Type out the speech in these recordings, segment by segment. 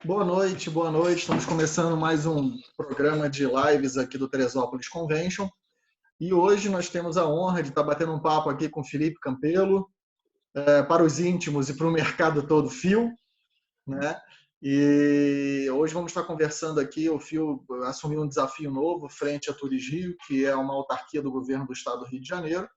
Boa noite, boa noite. Estamos começando mais um programa de lives aqui do Teresópolis Convention. E hoje nós temos a honra de estar batendo um papo aqui com o Felipe Campelo, para os íntimos e para o mercado todo, Fio, né? E hoje vamos estar conversando aqui. O Fio assumiu um desafio novo frente à Turigio, que é uma autarquia do governo do estado do Rio de Janeiro,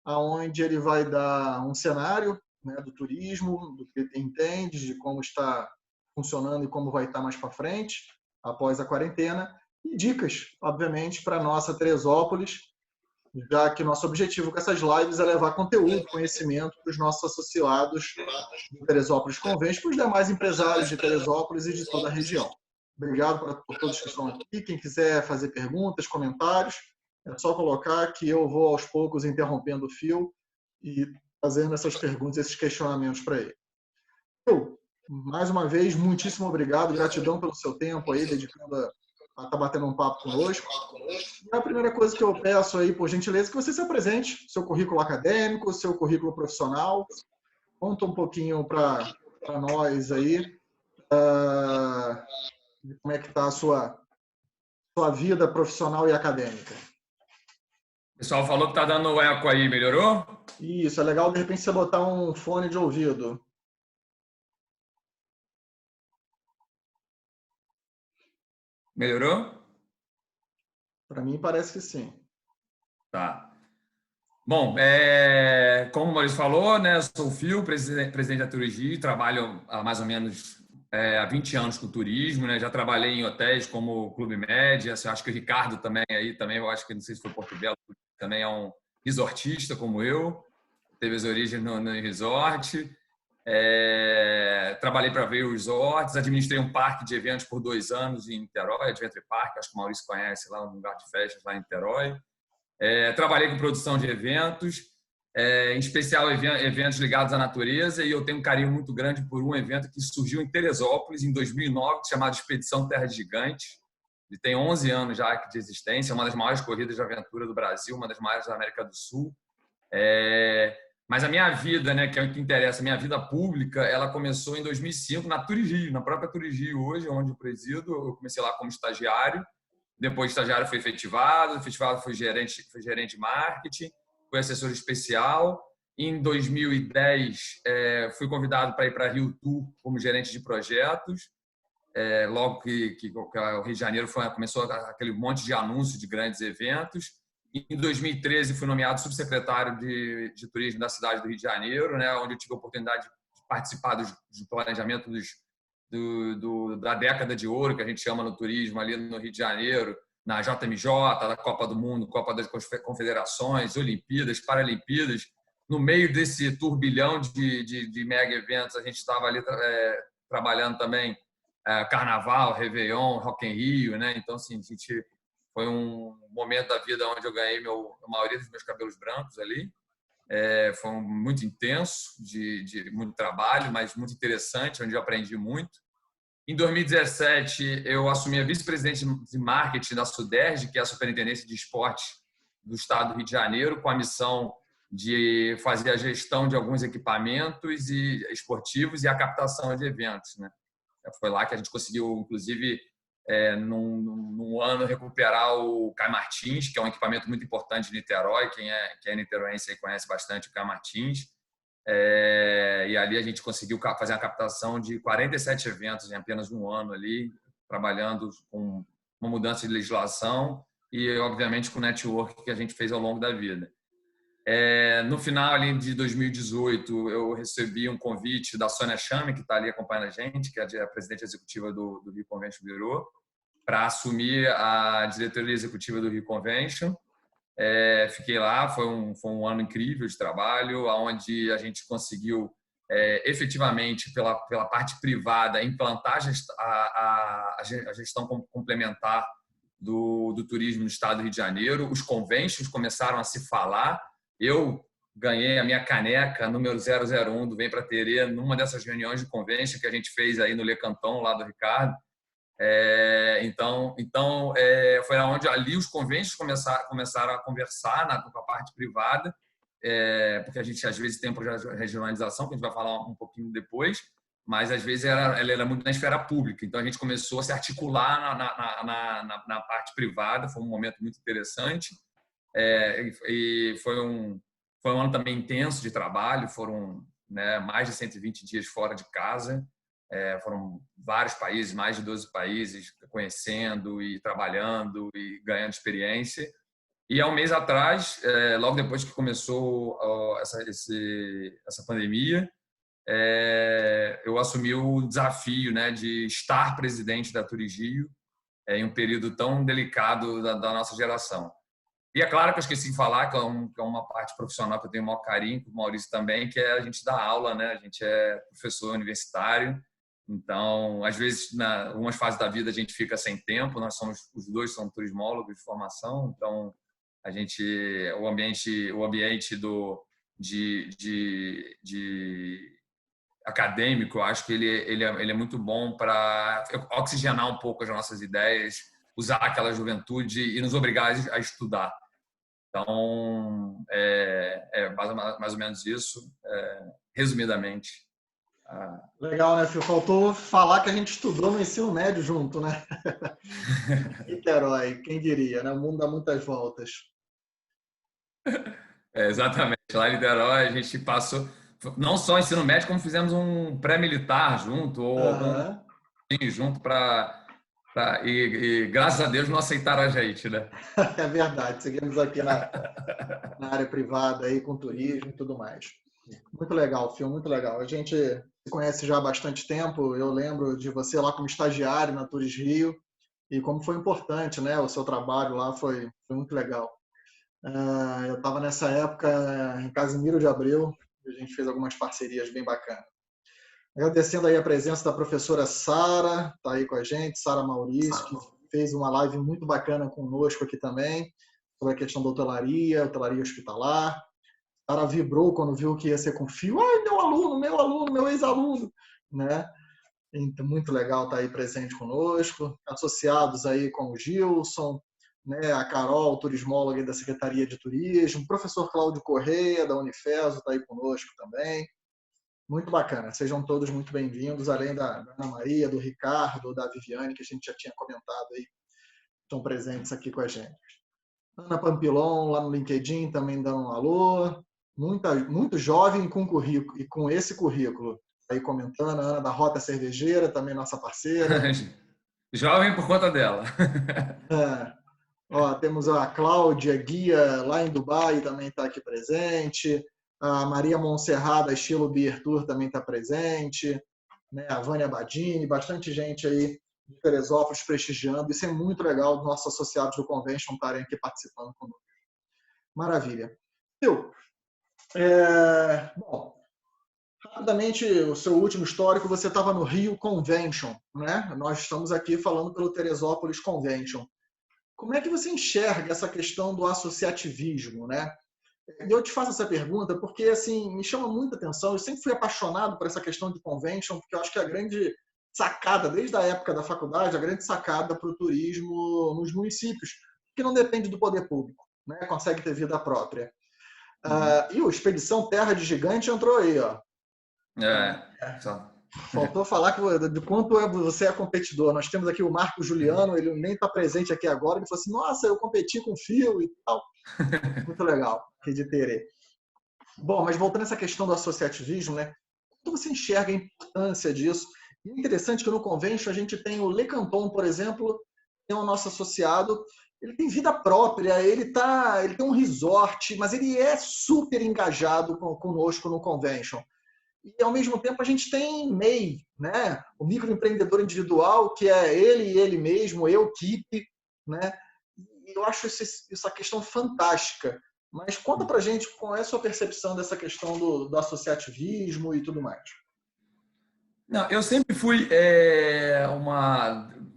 aonde ele vai dar um cenário, né, do turismo, do que ele entende, de como está funcionando e como vai estar mais para frente, após a quarentena, e dicas, obviamente, para a nossa Teresópolis, já que nosso objetivo com essas lives é levar conteúdo, conhecimento para os nossos associados do Teresópolis Convênio, para os demais empresários de Teresópolis e de toda a região. Obrigado por todos que estão aqui. Quem quiser fazer perguntas, comentários, é só colocar que eu vou aos poucos interrompendo o fio e fazendo essas perguntas, esses questionamentos para ele. Eu, mais uma vez, muitíssimo obrigado, gratidão pelo seu tempo aí, dedicando a estar batendo um papo conosco. E a primeira coisa que eu peço aí, por gentileza, é que você se apresente, seu currículo acadêmico, seu currículo profissional. Conta um pouquinho para nós aí, como é que está a sua vida profissional e acadêmica. O pessoal falou que tá dando eco aí, melhorou? Isso, é legal de repente você botar um fone de ouvido. Melhorou? Para mim parece que sim. Tá. Bom, como o Maurício falou, né, eu sou o Fio, presidente da Turigi, trabalho há mais ou menos há 20 anos com turismo, né, já trabalhei em hotéis como Clube Med, assim, acho que o Ricardo também aí, também, eu acho que não sei se foi Porto Belo, também é um resortista como eu, teve as origens no resort. Trabalhei para Veio Resorts, administrei um parque de eventos por 2 anos em Niterói, Adventure Park, acho que o Maurício conhece lá, um lugar de festas lá em Niterói. Trabalhei com produção de eventos, em especial eventos ligados à natureza, e eu tenho um carinho muito grande por um evento que surgiu em Teresópolis em 2009, chamado Expedição Terra de Gigantes. Ele tem 11 anos já de existência, é uma das maiores corridas de aventura do Brasil, uma das maiores da América do Sul. Mas a minha vida, né, que é o que interessa, a minha vida pública, ela começou em 2005 na Turigio, na própria Turigio hoje, onde eu presido. Eu comecei lá como estagiário, depois de estagiário fui efetivado fui gerente de marketing, fui assessor especial. Em 2010, fui convidado para ir para Rio Tour como gerente de projetos. Logo que o Rio de Janeiro começou aquele monte de anúncios de grandes eventos. Em 2013, fui nomeado subsecretário de turismo da cidade do Rio de Janeiro, né, onde eu tive a oportunidade de participar do planejamento da década de ouro, que a gente chama no turismo, ali no Rio de Janeiro, na JMJ, da Copa do Mundo, Copa das Confederações, Olimpíadas, Paralimpíadas. No meio desse turbilhão de mega eventos, a gente estava ali trabalhando também Carnaval, Réveillon, Rock in Rio, né? Então, assim, foi um momento da vida onde eu ganhei a maioria dos meus cabelos brancos ali. Foi muito intenso, de muito trabalho, mas muito interessante, onde eu aprendi muito. Em 2017, eu assumi a vice-presidente de marketing da SUDERJ, que é a Superintendência de Esportes do Estado do Rio de Janeiro, com a missão de fazer a gestão de alguns equipamentos esportivos e a captação de eventos, né? Foi lá que a gente conseguiu, inclusive, num ano, recuperar o Caio Martins, que é um equipamento muito importante de Niterói. Quem é niteroense aí conhece bastante o Caio Martins. E ali a gente conseguiu fazer a captação de 47 eventos em apenas um ano ali, trabalhando com uma mudança de legislação e, obviamente, com o network que a gente fez ao longo da vida. No final ali de 2018, eu recebi um convite da Sônia Chame, que está ali acompanhando a gente, que é a presidente executiva do Rio Convention Bureau, para assumir a diretoria executiva do Rio Convention. Fiquei lá, foi um ano incrível de trabalho, onde a gente conseguiu efetivamente, pela parte privada, implantar a gestão complementar do turismo no estado do Rio de Janeiro. Os conventions começaram a se falar. Eu ganhei a minha caneca número 001 do Vem Pra Terê numa dessas reuniões de convention que a gente fez aí no Le Canton, lá do Ricardo. Então, foi onde ali os conventions começaram a conversar com a parte privada, porque a gente às vezes tem um projeto de regionalização, que a gente vai falar um pouquinho depois, mas às vezes ela era muito na esfera pública. Então a gente começou a se articular na parte privada, foi um momento muito interessante. E foi um ano também intenso de trabalho, foram, né, mais de 120 dias fora de casa, foram vários países, mais de 12 países, conhecendo e trabalhando e ganhando experiência. E há um mês atrás, logo depois que começou essa pandemia, eu assumi o desafio, né, de estar presidente da Turismo em um período tão delicado da nossa geração. E é claro que eu esqueci de falar, que é uma parte profissional que eu tenho o maior carinho, com o Maurício também, que é a gente dar aula, né? A gente é professor universitário, então, às vezes, em algumas fases da vida, a gente fica sem tempo, os dois somos turismólogos de formação, então, o ambiente de acadêmico, eu acho que ele é muito bom para oxigenar um pouco as nossas ideias, usar aquela juventude e nos obrigar a estudar. Então, mais ou menos isso, resumidamente. Legal, né, Fio? Faltou falar que a gente estudou no ensino médio junto, né? Niterói, quem diria, né? O mundo dá muitas voltas. Exatamente. Lá em Niterói, a gente passou não só ensino médio, como fizemos um pré-militar junto, ou algum Aham. junto e graças a Deus não aceitaram a gente, né? É verdade, seguimos aqui na área privada aí com turismo e tudo mais. Muito legal, filme, muito legal. A gente se conhece já há bastante tempo. Eu lembro de você lá como estagiário na Tours Rio e como foi importante, né? O seu trabalho lá foi muito legal. Eu estava nessa época em Casimiro de Abreu e a gente fez algumas parcerias bem bacanas. Agradecendo aí a presença da professora Sara, está aí com a gente, Sara Maurício, que fez uma live muito bacana conosco aqui também, sobre a questão da hotelaria hospitalar. Sara vibrou quando viu que ia ser com fio. Ai, meu aluno, meu ex-aluno, né? Então, muito legal estar aí presente conosco. Associados aí com o Gilson, né? A Carol, turismóloga da Secretaria de Turismo, o professor Cláudio Correia, da Unifeso, está aí conosco também. Muito bacana. Sejam todos muito bem-vindos, além da Ana Maria, do Ricardo, da Viviane, que a gente já tinha comentado aí, estão presentes aqui com a gente. Ana Pampilon, lá no LinkedIn, também dando um alô. Muito jovem com currículo, e com esse currículo. Aí comentando, a Ana da Rota Cervejeira, também nossa parceira. Jovem por conta dela. É. Ó, temos a Cláudia Guia, lá em Dubai, também está aqui presente. A Maria Monserrat, da Estilo Beer Tour, também está presente. Né? A Vânia Badini, bastante gente aí de Teresópolis prestigiando. Isso é muito legal, os nossos associados do Convention estarem aqui participando conosco. Maravilha. Phil, bom, rapidamente, o seu último histórico, você estava no Rio Convention, né? Nós estamos aqui falando pelo Teresópolis Convention. Como é que você enxerga essa questão do associativismo, né? Eu te faço essa pergunta porque, assim, me chama muita atenção. Eu sempre fui apaixonado por essa questão de convention, porque eu acho que a grande sacada, desde a época da faculdade, a grande sacada para o turismo nos municípios, que não depende do poder público, né? Consegue ter vida própria. E o Expedição Terra de Gigante entrou aí, ó. Só. Faltou falar de quanto você é competidor. Nós temos aqui o Marco Juliano, ele nem está presente aqui agora. Ele falou assim: nossa, eu competi com o Fio e tal. Muito legal, que de terê. Bom, mas voltando a essa questão do associativismo, né? Como você enxerga a importância disso? E é interessante que no Convention a gente tem o Le Canton, por exemplo, que é o nosso associado. Ele tem vida própria, ele tem um resort, mas ele é super engajado conosco no Convention. E, ao mesmo tempo, a gente tem MEI, né? O microempreendedor individual, que é ele e ele mesmo, eu, Keep, né? E eu acho essa questão fantástica. Mas conta pra gente qual é a sua percepção dessa questão do associativismo e tudo mais. Não, eu sempre fui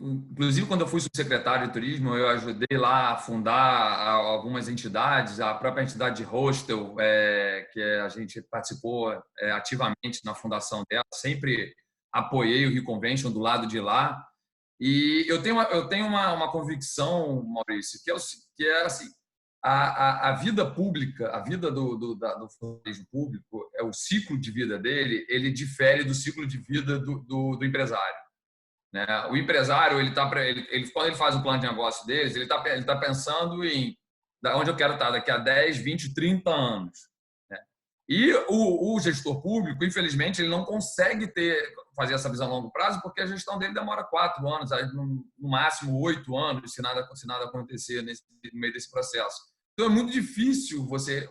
inclusive quando eu fui subsecretário de turismo, eu ajudei lá a fundar algumas entidades, a própria entidade de hostel, que a gente participou ativamente na fundação dela, sempre apoiei o Rio Convention do lado de lá. E eu tenho uma convicção, Maurício, que é assim, a vida pública, a vida do funcionário público, o ciclo de vida dele, ele difere do ciclo de vida do empresário. Né? O empresário, quando ele faz o plano de negócio deles, ele tá pensando em onde eu quero estar daqui a 10, 20, 30 anos. Né? E o gestor público, infelizmente, ele não consegue fazer essa visão a longo prazo, porque a gestão dele demora 4 anos, no máximo 8 anos, se nada acontecer no meio desse processo. Então, é muito difícil você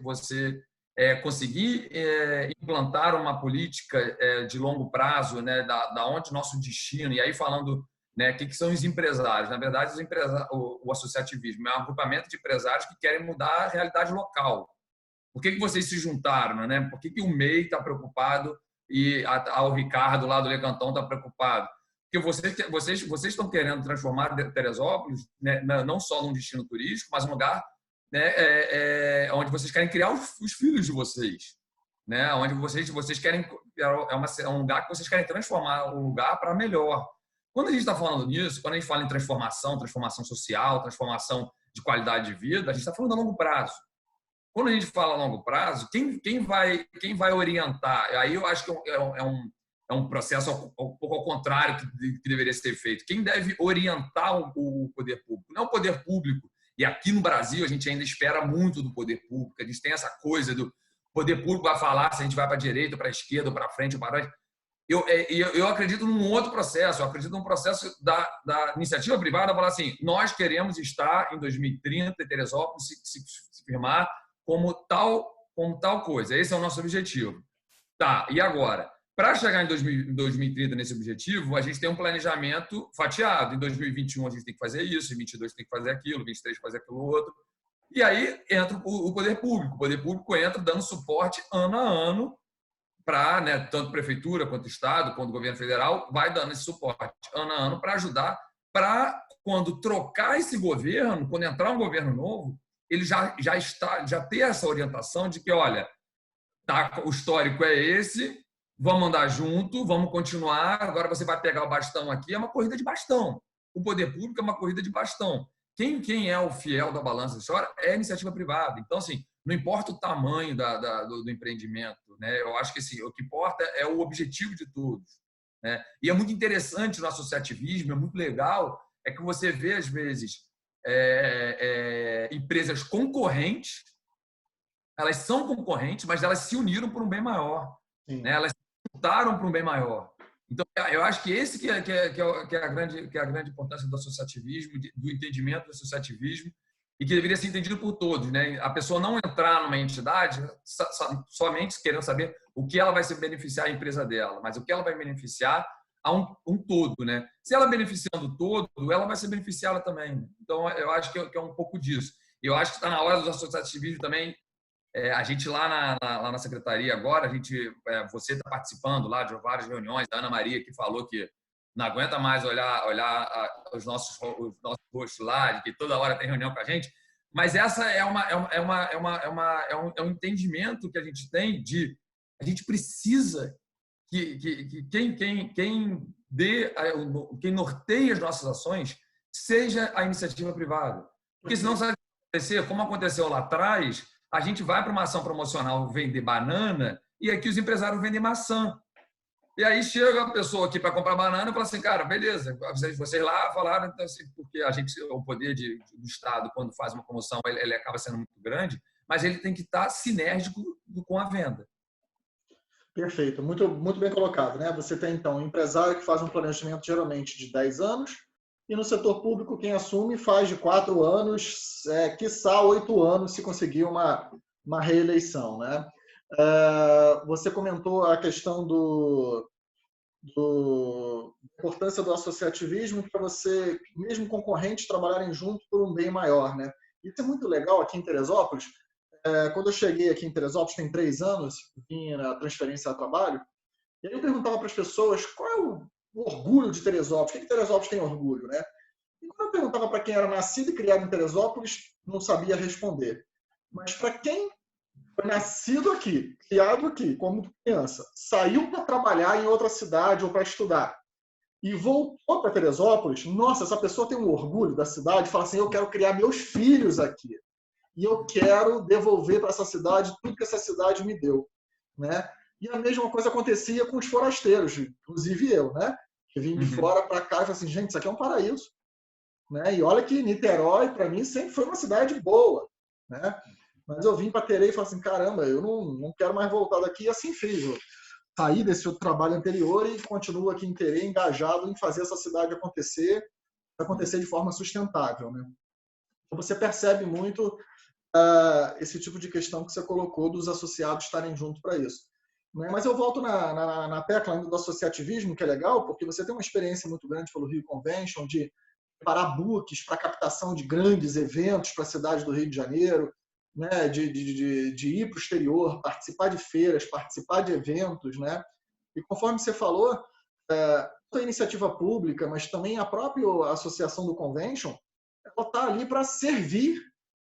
conseguir implantar uma política de longo prazo, né, da onde nosso destino, e aí falando, né, o que são os empresários. Na verdade, o associativismo é um agrupamento de empresários que querem mudar a realidade local. Por que vocês se juntaram? Né? Por que o MEI está preocupado e o Ricardo lá do Lecantão está preocupado? Porque vocês estão querendo transformar Teresópolis, né, não só num destino turístico, mas um lugar, né, onde vocês querem criar os filhos de vocês, né, onde vocês querem é um lugar que vocês querem transformar o lugar para melhor. Quando a gente está falando nisso, quando a gente fala em transformação social, transformação de qualidade de vida, a gente está falando a longo prazo. Quando a gente fala a longo prazo, quem vai orientar? Aí eu acho que é um processo um pouco ao contrário que deveria ser feito. Quem deve orientar o poder público? Não é o poder público. E aqui no Brasil, a gente ainda espera muito do poder público. A gente tem essa coisa do poder público vai falar se a gente vai para a direita, para a esquerda, para frente, para trás. Eu acredito num outro processo. Eu acredito num processo da iniciativa privada falar assim, nós queremos estar em 2030 em Teresópolis se firmar como tal coisa. Esse é o nosso objetivo. Tá, e agora? Para chegar em 2030 nesse objetivo, a gente tem um planejamento fatiado. Em 2021 a gente tem que fazer isso, em 2022 tem que fazer aquilo, em 2023 fazer aquilo outro. E aí entra o poder público. O poder público entra dando suporte ano a ano para, né, tanto prefeitura quanto Estado, quanto governo federal, vai dando esse suporte ano a ano para ajudar, para quando trocar esse governo, quando entrar um governo novo, ele já ter essa orientação de que, olha, tá, o histórico é esse, vamos andar junto, vamos continuar, agora você vai pegar o bastão aqui, é uma corrida de bastão. O poder público é uma corrida de bastão. Quem é o fiel da balança da história é a iniciativa privada. Então, assim, não importa o tamanho do empreendimento, né? Eu acho que assim, o que importa é o objetivo de todos. Né? E é muito interessante no associativismo, é muito legal, é que você vê, às vezes, empresas concorrentes, elas são concorrentes, mas elas se uniram por um bem maior. Né? Elas se juntaram para um bem maior. Então, eu acho que esse que é a grande importância do associativismo, do entendimento do associativismo, e que deveria ser entendido por todos. Né? A pessoa não entrar numa entidade somente querendo saber o que ela vai se beneficiar a empresa dela, mas o que ela vai beneficiar a um todo. Né? Se ela beneficiando o todo, ela vai ser beneficiada também. Então, eu acho que é um pouco disso. Eu acho que está na hora do associativismo também. A gente lá na secretaria agora, você está participando lá de várias reuniões, a Ana Maria que falou que não aguenta mais olhar os nossos rostos lá, de que toda hora tem reunião com a gente, mas essa é um entendimento que a gente tem de a gente precisa que quem norteie as nossas ações seja a iniciativa privada, porque senão vai acontecer, como aconteceu lá atrás. A gente vai para uma ação promocional vender banana e aqui os empresários vendem maçã. E aí chega a pessoa aqui para comprar banana e fala assim, cara, beleza, vocês lá falaram, então, assim, porque o poder do Estado, quando faz uma promoção, ele acaba sendo muito grande, mas ele tem que estar sinérgico com a venda. Perfeito, muito, muito bem colocado. Né? Você tem, então, um empresário que faz um planejamento geralmente de 10 anos, e no setor público, quem assume faz de 4 anos, quiçá 8 anos, se conseguir uma reeleição. Né? Você comentou a questão da importância do associativismo para você, mesmo concorrentes, trabalharem juntos por um bem maior. Né? Isso é muito legal aqui em Teresópolis. Quando eu cheguei aqui em Teresópolis, tem 3 anos, vim na transferência a trabalho, e aí eu perguntava para as pessoas qual é o orgulho de Teresópolis. O que Teresópolis tem orgulho, né? E quando eu perguntava para quem era nascido e criado em Teresópolis, não sabia responder. Mas para quem foi nascido aqui, criado aqui, como criança, saiu para trabalhar em outra cidade ou para estudar e voltou para Teresópolis, nossa, essa pessoa tem um orgulho da cidade, fala assim, eu quero criar meus filhos aqui. e eu quero devolver para essa cidade tudo que essa cidade me deu, né? E a mesma coisa acontecia com os forasteiros, inclusive eu, né? Que vim de fora para cá e falei assim, gente, isso aqui é um paraíso, né? E olha que Niterói, para mim, sempre foi uma cidade boa, né? Mas eu vim para Terei e falei assim, caramba, eu não quero mais voltar daqui. E assim fiz. Eu saí desse outro trabalho anterior e continuo aqui em Terei, engajado em fazer essa cidade acontecer de forma sustentável, né? Então você percebe muito esse tipo de questão que você colocou dos associados estarem junto para isso. Né? Mas eu volto na tecla ainda do associativismo, que é legal, porque você tem uma experiência muito grande pelo Rio Convention de preparar books para captação de grandes eventos para a cidade do Rio de Janeiro, né? de ir para o exterior, participar de feiras, participar de eventos. Né? E conforme você falou, a iniciativa pública, mas também a própria associação do Convention, ela está ali para servir,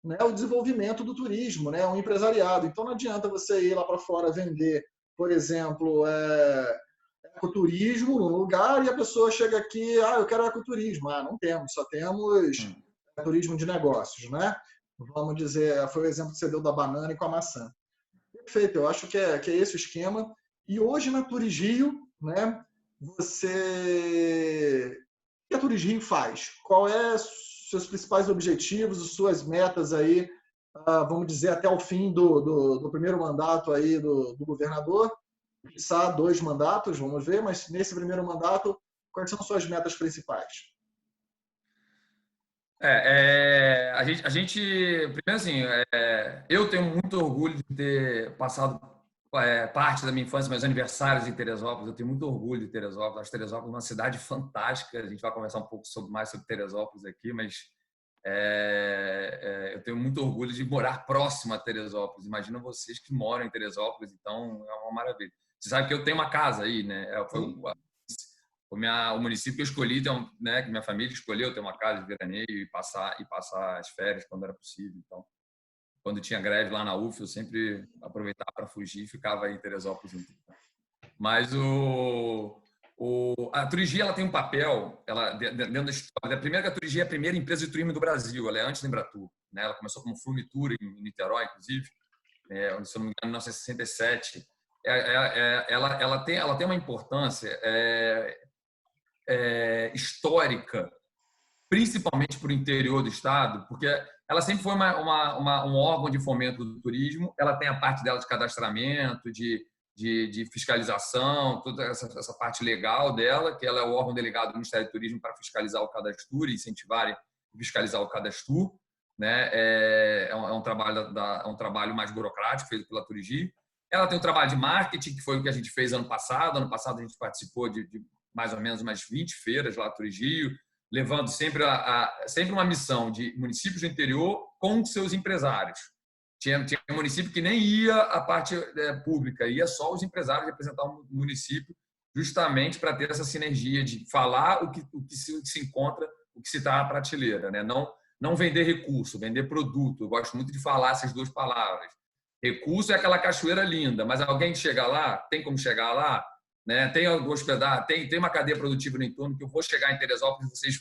né, o desenvolvimento do turismo, né, o empresariado. Então não adianta você ir lá para fora vender, por exemplo, ecoturismo num lugar e a pessoa chega aqui, eu quero ecoturismo. Não temos, só temos turismo de negócios, né? Vamos dizer, foi o exemplo que você deu da banana e com a maçã. Perfeito, eu acho que é esse o esquema. E hoje na Turigio, né, o que a Turigio faz? Qual é seus principais objetivos, suas metas aí, vamos dizer, até o fim do primeiro mandato aí do governador? Quiçá 2 mandatos, vamos ver, mas nesse primeiro mandato, quais são suas metas principais? A gente, primeiro assim, eu tenho muito orgulho de ter passado parte da minha infância, meus aniversários em Teresópolis. Eu tenho muito orgulho de Teresópolis. Acho Teresópolis uma cidade fantástica. A gente vai conversar um pouco mais sobre Teresópolis aqui, mas eu tenho muito orgulho de morar próximo a Teresópolis. Imagina vocês que moram em Teresópolis, então é uma maravilha. Você sabe que eu tenho uma casa aí, né? O município que eu escolhi, né, que minha família escolheu ter uma casa de veraneio e passar as férias quando era possível. Então, quando tinha greve lá na UF, eu sempre aproveitava para fugir e ficava aí em Teresópolis. Mas a Turigi, ela tem um papel, ela dentro da história. Primeiro que a Turigi é a primeira empresa de turismo do Brasil, ela é antes da Embratur, né? Ela começou como Flumitura em Niterói, inclusive, se eu não me engano, em 1967. Ela tem uma importância histórica, principalmente para o interior do estado, porque ela sempre foi um órgão de fomento do turismo. Ela tem a parte dela de cadastramento, de fiscalização, toda essa parte legal dela, que ela é o órgão delegado do Ministério do Turismo para fiscalizar o Cadastur e incentivar e fiscalizar o Cadastur. Né? É um trabalho mais burocrático feito pela Turigi. Ela tem o trabalho de marketing, que foi o que a gente fez ano passado. Ano passado a gente participou de mais ou menos umas 20 feiras lá no Turigio, levando sempre uma missão de municípios do interior com seus empresários. Tinha município que nem ia a parte pública, ia só os empresários representar o município, justamente para ter essa sinergia de falar o que se encontra, o que se está na prateleira. Né? Não vender recurso, vender produto. Eu gosto muito de falar essas duas palavras. Recurso é aquela cachoeira linda, mas alguém chega lá, tem como chegar lá? Né? Tem hospedar, tem uma cadeia produtiva no entorno que eu vou chegar em Teresópolis, vocês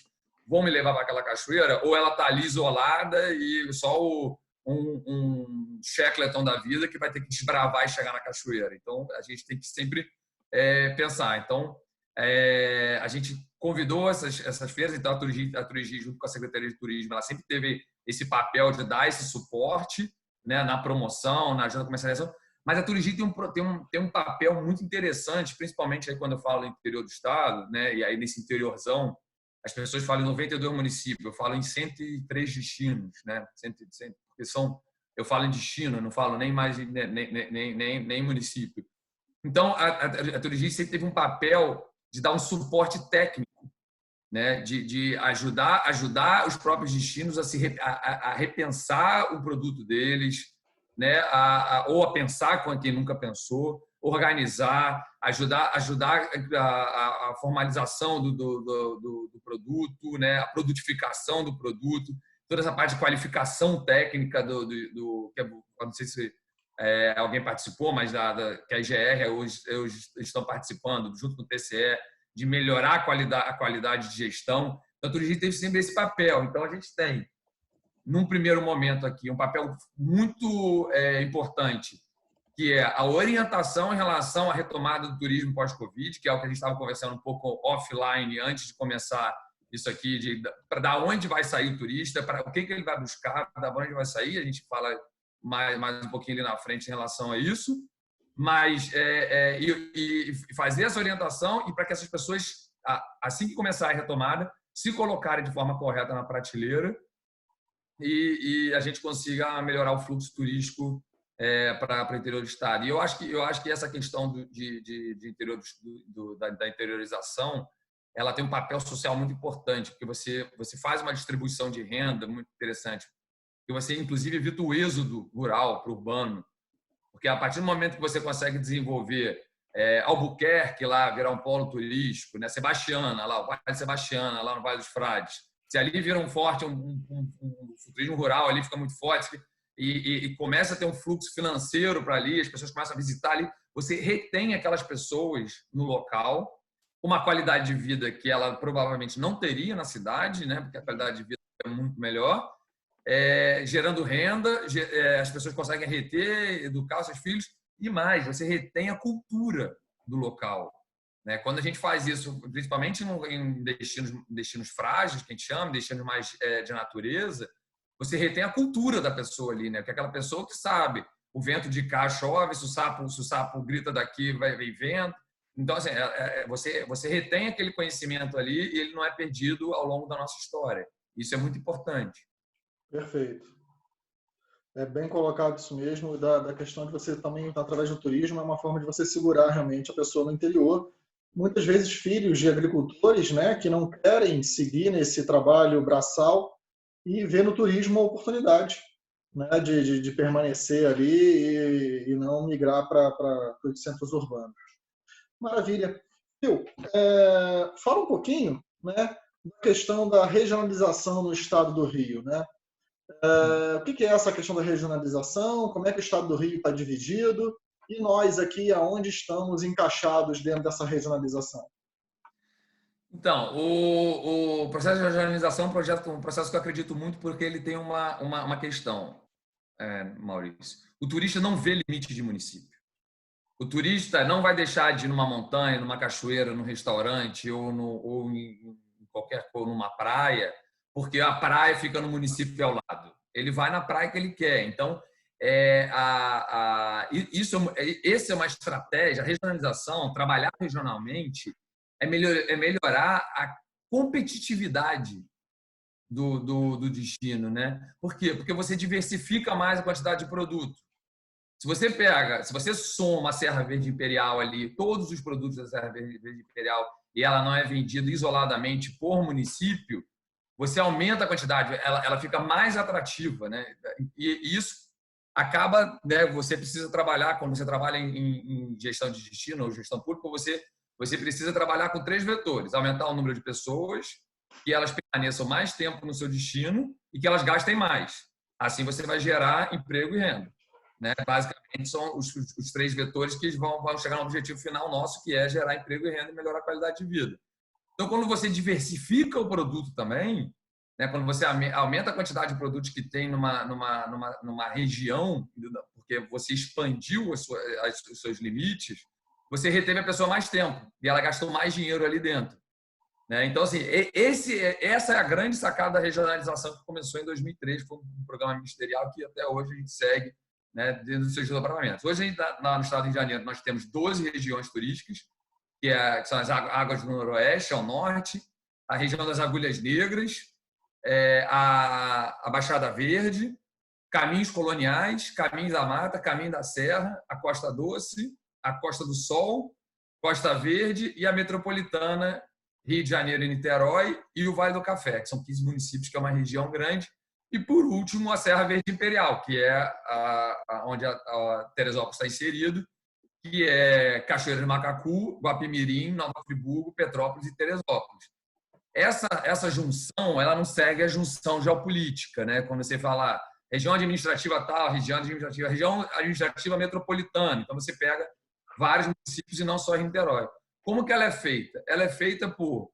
vão me levar para aquela cachoeira, ou ela está ali isolada e só um Shackleton da vida que vai ter que desbravar e chegar na cachoeira. Então, a gente tem que sempre pensar. Então, a gente convidou essas feiras, então a Turigi, junto com a Secretaria de Turismo, ela sempre teve esse papel de dar esse suporte, né, na promoção, na ajuda à comercialização. Mas a Turigi tem um papel muito interessante, principalmente aí quando eu falo no interior do estado, né? E aí nesse interiorzão, as pessoas falam em 92 municípios, eu falo em 103 destinos, né? Porque eu falo em destino, eu não falo nem mais nem município. Então, a Turigi sempre teve um papel de dar um suporte técnico, né? De ajudar os próprios destinos a repensar o produto deles, né? Ou a pensar com quem nunca pensou, organizar, ajudar a formalização do produto, né? A produtificação do produto, toda essa parte de qualificação técnica que não sei se alguém participou, mas que a IGR hoje estão participando, junto com o TCE, de melhorar a qualidade de gestão. Então, a Turigi teve sempre esse papel. Então, a gente tem num primeiro momento aqui, um papel muito importante, que é a orientação em relação à retomada do turismo pós-Covid, que é o que a gente estava conversando um pouco offline antes de começar isso aqui, para da onde vai sair o turista, para o que ele vai buscar, da onde vai sair. A gente fala mais um pouquinho ali na frente em relação a isso, mas e fazer essa orientação e para que essas pessoas, assim que começar a retomada, se colocarem de forma correta na prateleira e a gente consiga melhorar o fluxo turístico para o interior do estado. E eu acho que essa questão da interiorização, ela tem um papel social muito importante, porque você faz uma distribuição de renda muito interessante, que você inclusive evita o êxodo rural para o urbano, porque a partir do momento que você consegue desenvolver Albuquerque lá virar um polo turístico, né? Sebastiana lá, o Vale de Sebastiana lá no Vale dos Frades, se ali vira um forte, um turismo rural ali fica muito forte e começa a ter um fluxo financeiro para ali, as pessoas começam a visitar ali, você retém aquelas pessoas no local, uma qualidade de vida que ela provavelmente não teria na cidade, né? Porque a qualidade de vida é muito melhor, gerando renda, as pessoas conseguem reter, educar seus filhos e mais, você retém a cultura do local. Né? Quando a gente faz isso, principalmente em destinos frágeis, que a gente chama, destinos mais de natureza, você retém a cultura da pessoa ali, né? Porque é aquela pessoa que sabe, o vento de cá chove, se o sapo grita daqui, vai vento. Então, assim, você retém aquele conhecimento ali e ele não é perdido ao longo da nossa história. Isso é muito importante. Perfeito. É bem colocado isso mesmo, da questão de você também, através do turismo, é uma forma de você segurar realmente a pessoa no interior. Muitas vezes filhos de agricultores, né, que não querem seguir nesse trabalho braçal e vê no turismo uma oportunidade, né, de permanecer ali e não migrar para os centros urbanos. Maravilha. Phil, fala um pouquinho, né, da questão da regionalização no estado do Rio, né? O que é essa questão da regionalização? Como é que o estado do Rio está dividido? E nós aqui, aonde estamos encaixados dentro dessa regionalização? Então, o processo de regionalização é um processo que eu acredito muito porque ele tem uma questão, Maurício. O turista não vê limite de município. O turista não vai deixar de ir numa montanha, numa cachoeira, num restaurante ou em numa praia, porque a praia fica no município ao lado. Ele vai na praia que ele quer. Então, essa é uma estratégia, a regionalização, trabalhar regionalmente, é melhorar a competitividade do destino, né? Por quê? Porque você diversifica mais a quantidade de produto. Se você soma a Serra Verde Imperial ali, todos os produtos da Serra Verde Imperial, e ela não é vendida isoladamente por município, você aumenta a quantidade, ela fica mais atrativa, né? E isso acaba, né? Você precisa trabalhar, quando você trabalha em gestão de destino ou gestão pública, você precisa trabalhar com 3 vetores: aumentar o número de pessoas, que elas permaneçam mais tempo no seu destino e que elas gastem mais. Assim você vai gerar emprego e renda. Né? Basicamente, são os 3 vetores que vão chegar no objetivo final nosso, que é gerar emprego e renda e melhorar a qualidade de vida. Então, quando você diversifica o produto também, né? Quando você aumenta a quantidade de produtos que tem numa região, porque você expandiu os seus limites, você reteve a pessoa mais tempo e ela gastou mais dinheiro ali dentro. Né? Então, assim, essa é a grande sacada da regionalização que começou em 2003, foi um programa ministerial que até hoje a gente segue, né, dentro dos seus desdobramentos. Hoje, no estado do Rio de Janeiro, nós temos 12 regiões turísticas, que são as águas do Noroeste, ao norte, a região das Agulhas Negras, a Baixada Verde, caminhos coloniais, caminhos da mata, caminho da serra, a Costa Doce, a Costa do Sol, Costa Verde e a metropolitana Rio de Janeiro e Niterói e o Vale do Café, que são 15 municípios, que é uma região grande. E, por último, a Serra Verde Imperial, que é onde a Teresópolis está inserido, que é Cachoeira de Macacu, Guapimirim, Nova Friburgo, Petrópolis e Teresópolis. Essa junção, ela não segue a junção geopolítica, né? Quando você fala região administrativa tal, região administrativa metropolitana, então você pega vários municípios e não só Niterói. Como que ela é feita? Ela é feita por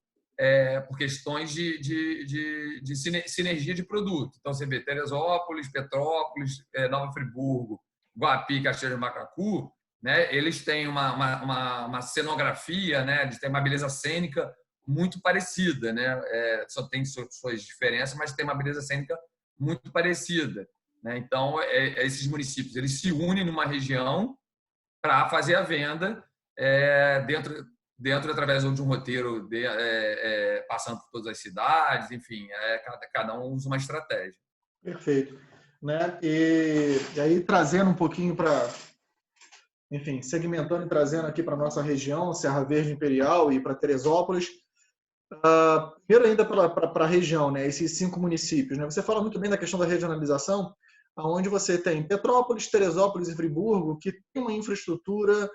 por questões de sinergia de produto. Então, você vê Teresópolis, Petrópolis, Nova Friburgo, Guapi, Caxias do Macacu, né? Eles têm uma cenografia, né? Eles têm uma beleza cênica muito parecida, né? Só tem suas diferenças, mas tem uma beleza cênica muito parecida, né? Então, esses municípios eles se unem numa região para fazer a venda dentro através de um roteiro passando por todas as cidades, enfim, cada um usa uma estratégia. Perfeito. Né? E aí, trazendo um pouquinho para, enfim, segmentando e trazendo aqui para a nossa região, Serra Verde Imperial e para Teresópolis, primeiro ainda para a região, né? Esses 5 municípios. Né? Você fala muito bem da questão da regionalização, onde você tem Petrópolis, Teresópolis e Friburgo, que tem uma infraestrutura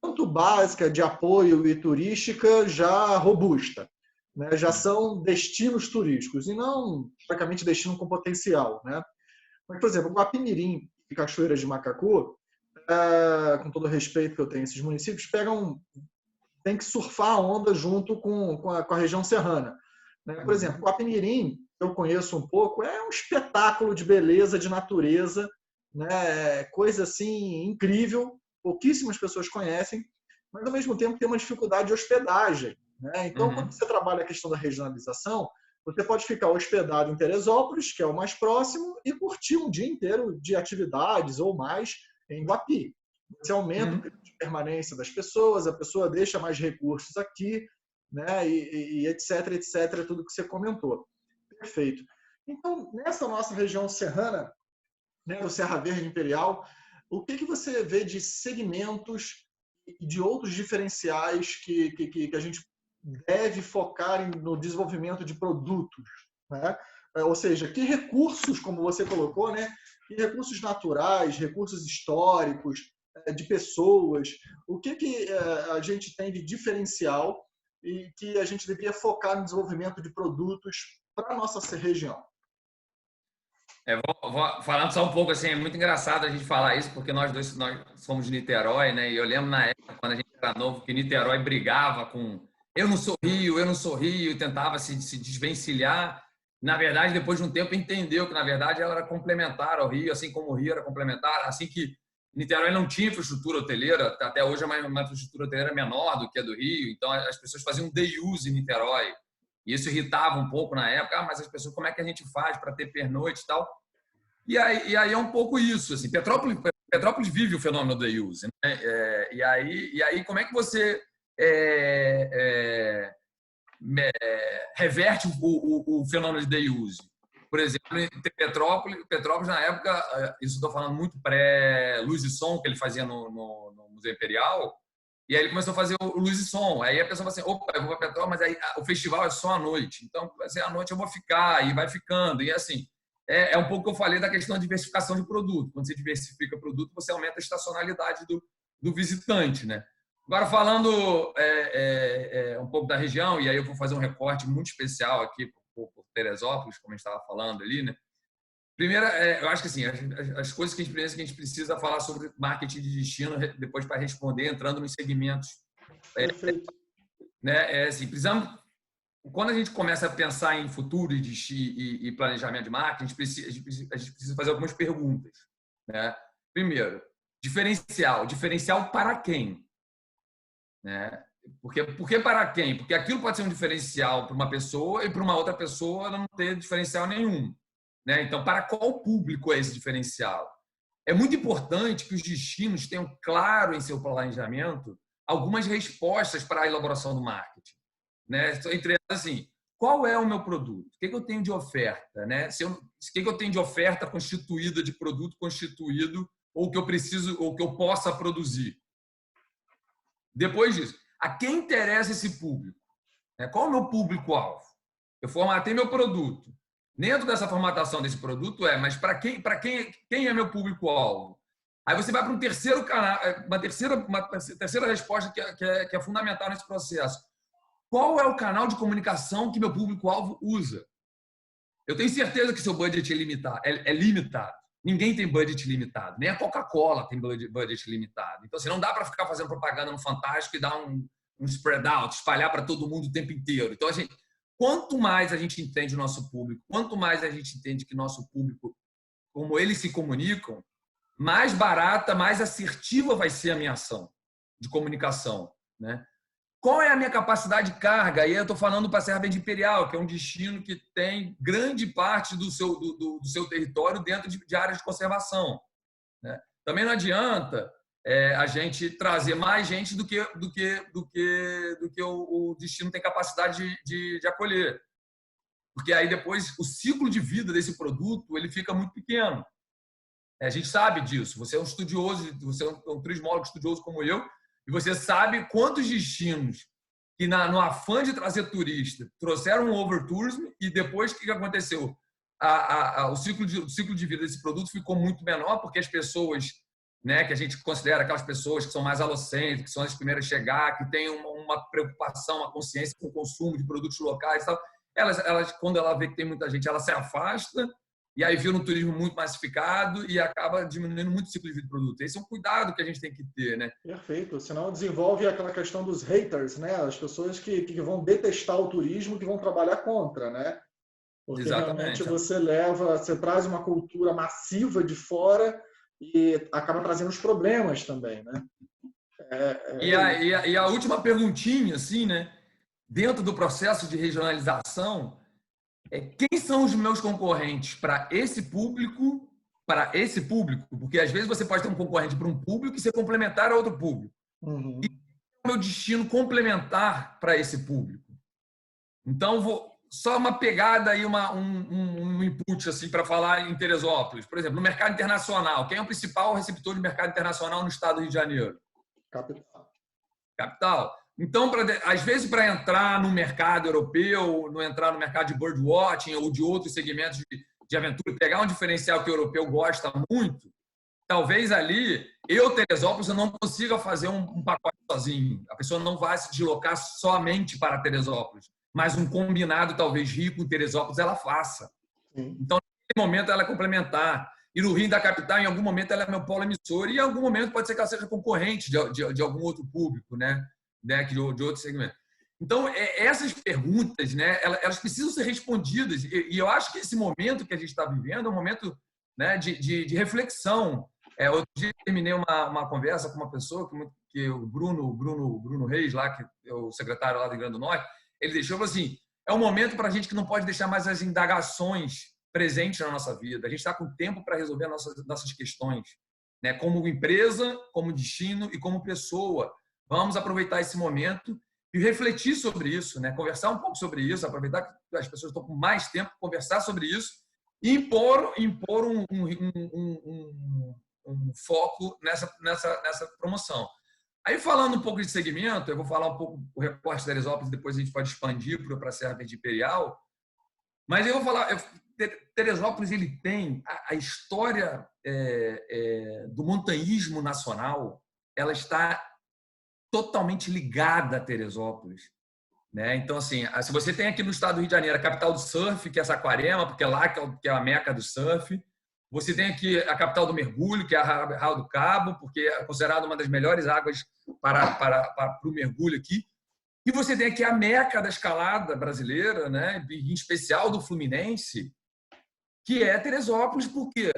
tanto básica de apoio e turística já robusta. Né? Já são destinos turísticos e não praticamente destino com potencial. Né? Mas, por exemplo, Guapimirim e Cachoeiras de Macacu, com todo o respeito que eu tenho, esses municípios tem que surfar a onda junto com a região serrana. Né? Por exemplo, Guapimirim, eu conheço um pouco, é um espetáculo de beleza, de natureza, né? Coisa assim incrível, pouquíssimas pessoas conhecem, mas ao mesmo tempo tem uma dificuldade de hospedagem. Né? Então, quando você trabalha a questão da regionalização, você pode ficar hospedado em Teresópolis, que é o mais próximo, e curtir um dia inteiro de atividades ou mais em Guapi. Você aumenta o período de permanência das pessoas, a pessoa deixa mais recursos aqui, né? E etc, etc, tudo que você comentou. Perfeito. Então, nessa nossa região serrana, né, o Serra Verde Imperial, o que você vê de segmentos e de outros diferenciais que a gente deve focar no desenvolvimento de produtos? Né? Ou seja, que recursos, como você colocou, né? Que recursos naturais, recursos históricos, de pessoas, o que a gente tem de diferencial e que a gente deveria focar no desenvolvimento de produtos para a nossa região? Falando só um pouco, assim, é muito engraçado a gente falar isso, porque nós somos de Niterói, né? E eu lembro na época, quando a gente era novo, que Niterói brigava com eu não sou Rio, e tentava se desvencilhar. Na verdade, depois de um tempo, entendeu que, na verdade, ela era complementar ao Rio, assim como o Rio era complementar, assim que Niterói não tinha infraestrutura hoteleira, até hoje é uma infraestrutura hoteleira menor do que a do Rio, então as pessoas faziam day use em Niterói. E isso irritava um pouco na época, mas as pessoas, como é que a gente faz para ter pernoite e tal? E aí é um pouco isso. Assim, Petrópolis vive o fenômeno do day use. Né? E aí, como é que você reverte o fenômeno de day use? Por exemplo, em Petrópolis, na época, isso estou falando muito pré-Luz e Som, que ele fazia no Museu Imperial, e aí ele começou a fazer o Luz e Som. Aí a pessoa fala assim, opa, eu vou para Petrópolis, mas aí o festival é só à noite. Então, assim, à noite eu vou ficar, e vai ficando. E assim, é um pouco que eu falei da questão da diversificação de produto. Quando você diversifica produto, você aumenta a estacionalidade do visitante, né? Agora, falando um pouco da região, e aí eu vou fazer um recorte muito especial aqui por Teresópolis, como a gente estava falando ali, né? Primeiro, eu acho que assim, as coisas que a gente precisa falar sobre marketing de destino, depois para responder, entrando nos segmentos. Perfeito. Né? Assim, precisamos, quando a gente começa a pensar em futuro e planejamento de marketing, a gente precisa fazer algumas perguntas. Né? Primeiro, diferencial para quem? Né? Por que para quem? Porque aquilo pode ser um diferencial para uma pessoa e para uma outra pessoa não ter diferencial nenhum. Né? Então, para qual público é esse diferencial? É muito importante que os destinos tenham claro em seu planejamento algumas respostas para a elaboração do marketing. Né? Entre elas, assim, qual é o meu produto? O que eu tenho de oferta? Né? O que eu tenho de oferta constituída, de produto constituído, ou que eu preciso, ou que eu possa produzir? Depois disso, a quem interessa esse público? Qual é o meu público-alvo? Eu formatei meu produto. Dentro dessa formatação desse produto mas para quem é meu público-alvo? Aí você vai para um terceiro canal, uma terceira resposta que é fundamental nesse processo. Qual é o canal de comunicação que meu público-alvo usa? Eu tenho certeza que seu budget é limitado. Ninguém tem budget limitado. Nem a Coca-Cola tem budget limitado. Então, assim, não dá para ficar fazendo propaganda no Fantástico e dar spread out, espalhar para todo mundo o tempo inteiro. Então, quanto mais a gente entende o nosso público, quanto mais a gente entende que nosso público, como eles se comunicam, mais barata, mais assertiva vai ser a minha ação de comunicação, né? Qual é a minha capacidade de carga? Aí eu estou falando para a Serra Verde Imperial, que é um destino que tem grande parte do seu território dentro de áreas de conservação, né? Também não adianta a gente trazer mais gente do que o destino tem capacidade de acolher. Porque aí depois o ciclo de vida desse produto ele fica muito pequeno. A gente sabe disso. Você é um estudioso, você é um turismólogo estudioso como eu, e você sabe quantos destinos que, no afã de trazer turista, trouxeram um overtourism e depois o que aconteceu? O ciclo de vida desse produto ficou muito menor porque as pessoas, né, que a gente considera aquelas pessoas que são mais alocêntricas, que são as primeiras a chegar, que têm uma preocupação, uma consciência com o consumo de produtos locais e tal, elas, quando ela vê que tem muita gente, ela se afasta e aí vira um turismo muito massificado e acaba diminuindo muito o ciclo de vida do produto. Esse é um cuidado que a gente tem que ter, né? Perfeito. Senão desenvolve aquela questão dos haters, né? As pessoas que vão detestar o turismo, que vão trabalhar contra, né? Porque Exatamente. realmente você traz uma cultura massiva de fora e acaba trazendo os problemas também, né? E a última perguntinha, assim, né? Dentro do processo de regionalização, quem são os meus concorrentes para esse público? Porque às vezes você pode ter um concorrente para um público e ser complementar a outro público. Uhum. E o meu destino complementar para esse público. Então, só uma pegada aí, um input assim, para falar em Teresópolis. Por exemplo, no mercado internacional, quem é o principal receptor de mercado internacional no estado do Rio de Janeiro? Capital. Então, às vezes, para entrar no mercado europeu, não entrar no mercado de birdwatching ou de outros segmentos de aventura, pegar um diferencial que o europeu gosta muito, talvez ali, Teresópolis, eu não consiga fazer um pacote sozinho. A pessoa não vai se deslocar somente para Teresópolis, mas um combinado, talvez, Rio com Teresópolis, ela faça. Sim. Então, naquele momento, ela é complementar. E no Rio da capital, em algum momento, ela é meu polo emissor e em algum momento pode ser que ela seja concorrente de algum outro público, né? De outro segmento. Então, essas perguntas, né, elas precisam ser respondidas. E eu acho que esse momento que a gente está vivendo é um momento, né, de reflexão. Outro dia eu terminei uma conversa com uma pessoa que o Bruno Reis, lá, que é o secretário lá do Rio Grande do Norte, ele deixou assim: é um momento para a gente que não pode deixar mais as indagações presentes na nossa vida. A gente está com tempo para resolver nossas questões, né, como empresa, como destino e como pessoa. Vamos aproveitar esse momento e refletir sobre isso, né? Conversar um pouco sobre isso, aproveitar que as pessoas estão com mais tempo, conversar sobre isso e impor um foco nessa promoção. Aí, falando um pouco de segmento, eu vou falar um pouco do recorte da Teresópolis, depois a gente pode expandir para a Serra Verde Imperial, mas eu vou falar... Teresópolis ele tem a história do montanhismo nacional, ela está totalmente ligada a Teresópolis, né? Então, assim, se você tem aqui no estado do Rio de Janeiro a capital do surf, que é Saquarema, porque é lá que é a meca do surf. Você tem aqui a capital do mergulho, que é a Arraial do Cabo, porque é considerada uma das melhores águas para o mergulho aqui. E você tem aqui a meca da escalada brasileira, né? Em especial do Fluminense, que é Teresópolis. Por quê?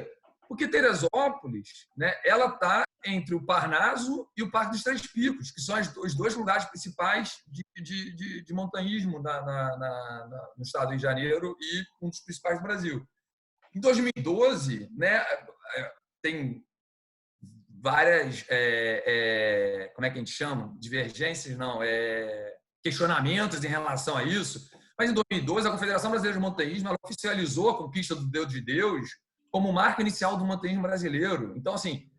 Porque Teresópolis, né, ela está entre o Parnaso e o Parque dos Três Picos, que são os dois lugares principais de montanhismo no estado do Rio de Janeiro e um dos principais do Brasil. Em 2012, né, tem várias, como é que a gente chama? Divergências, não, questionamentos em relação a isso, mas em 2012 a Confederação Brasileira de Montanhismo ela oficializou a conquista do Dedo de Deus como marca inicial do montanhismo brasileiro. Então, assim,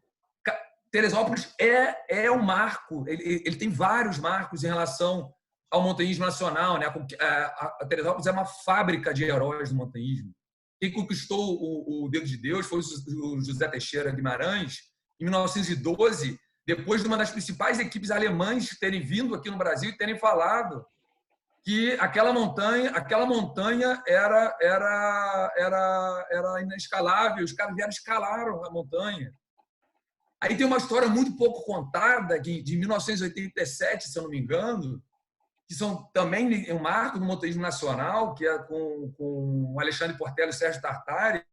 Teresópolis é um marco, ele tem vários marcos em relação ao montanhismo nacional, né? A Teresópolis é uma fábrica de heróis do montanhismo. Quem conquistou o Dedo de Deus foi o José Teixeira Guimarães, em 1912, depois de uma das principais equipes alemãs terem vindo aqui no Brasil e terem falado que aquela montanha era inescalável. Os caras vieram escalaram a montanha. Aí tem uma história muito pouco contada, de 1987, se eu não me engano, que são também um marco do motorismo nacional, que é com o Alexandre Portela e o Sérgio Tartari,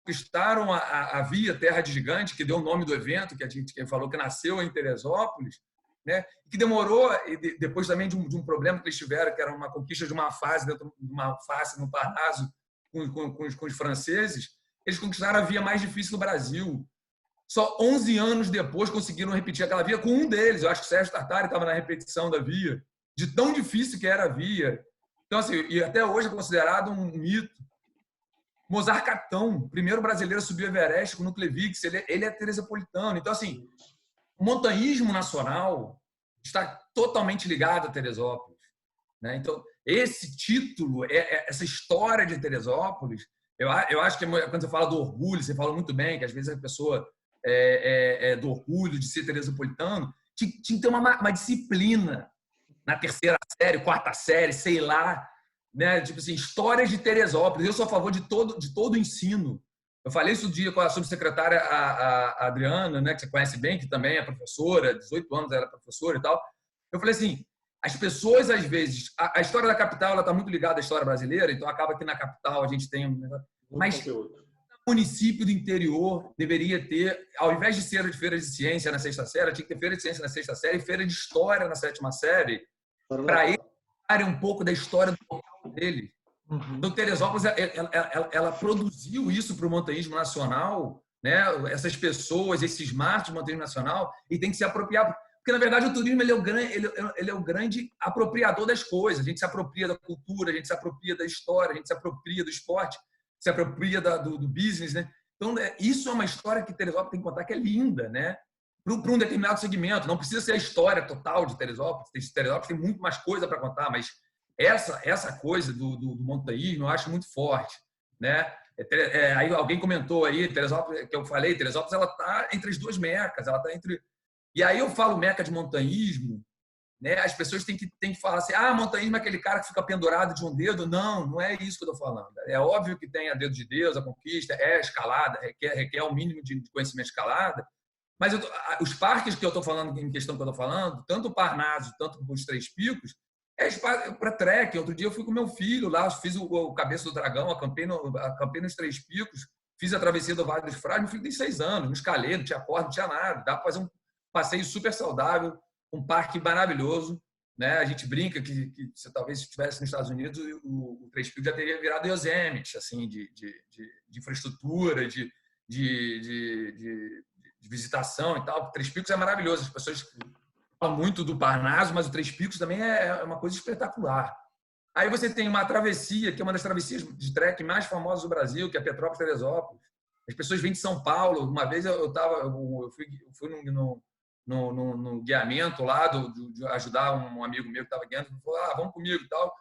conquistaram a Via Terra de Gigante, que deu o nome do evento, que a gente falou que nasceu em Teresópolis, né? Que demorou, depois também de um problema que eles tiveram, que era uma conquista de uma fase, dentro de uma face no Parnaso, com os franceses, eles conquistaram a via mais difícil do Brasil. Só 11 anos depois conseguiram repetir aquela via com um deles. Eu acho que o Sérgio Tartari estava na repetição da via, de tão difícil que era a via. Então, assim, e até hoje é considerado um mito. Mozart Catão, primeiro brasileiro a subir o Everest com o Nuclevix, ele é teresopolitano. Então, assim, o montanhismo nacional está totalmente ligado a Teresópolis, né? Então, esse título, essa história de Teresópolis, eu acho que quando você fala do orgulho, você fala muito bem, que às vezes a pessoa do orgulho de ser teresopolitano, tinha que ter uma disciplina na terceira série, quarta série, sei lá, né? Tipo assim, histórias de Teresópolis. Eu sou a favor de todo o ensino. Eu falei isso um dia com a subsecretária a Adriana, né, que você conhece bem, que também é professora, 18 anos ela é professora e tal. Eu falei assim, as pessoas, às vezes, a história da capital está muito ligada à história brasileira, então acaba que na capital a gente tem... Mas o município do interior deveria ter, ao invés de ser de feira de ciência na sexta série, tinha que ter feira de ciência na sexta série e feira de história na sétima série, para eles darem um pouco da história do local deles. Então, Teresópolis, ela produziu isso para o montanhismo nacional, né? Essas pessoas, esses marcos do montanhismo nacional, e tem que se apropriar. Porque, na verdade, o turismo ele é o grande apropriador das coisas. A gente se apropria da cultura, a gente se apropria da história, a gente se apropria do esporte, se apropria do business, né? Então, isso é uma história que Teresópolis tem que contar, que é linda, né? Para um determinado segmento. Não precisa ser a história total de Teresópolis. Teresópolis tem muito mais coisa para contar, mas essa coisa do montanhismo eu acho muito forte, né? Aí alguém comentou aí, Teresópolis, que eu falei, Teresópolis ela está entre as duas mecas, ela está entre... E aí eu falo meca de montanhismo, né? As pessoas têm que falar assim, montanhismo é aquele cara que fica pendurado de um dedo. Não é isso que eu estou falando. É óbvio que tem a dedo de Deus, a conquista, escalada, requer o mínimo de conhecimento de escalada, mas os parques que eu estou falando, em questão que eu estou falando, tanto o Parnaso, tanto os Três Picos, para trek. Outro dia eu fui com meu filho lá, fiz o Cabeça do Dragão, acampei nos Três Picos, fiz a travessia do Vale dos Frades. Meu filho tem 6 anos, não escalei, não tinha corda, não tinha nada. Dá para fazer um passeio super saudável, um parque maravilhoso, né? A gente brinca que se talvez estivesse nos Estados Unidos, o Três Picos já teria virado Yosemite, assim, de infraestrutura, de visitação e tal. O Três Picos é maravilhoso. As pessoas falam muito do Parnaso, mas o Três Picos também é uma coisa espetacular. Aí você tem uma travessia, que é uma das travessias de trek mais famosas do Brasil, que é Petrópolis-Teresópolis. As pessoas vêm de São Paulo. Uma vez eu fui num guiamento lá, de ajudar um amigo meu que estava guiando, ele falou, vamos comigo e tal.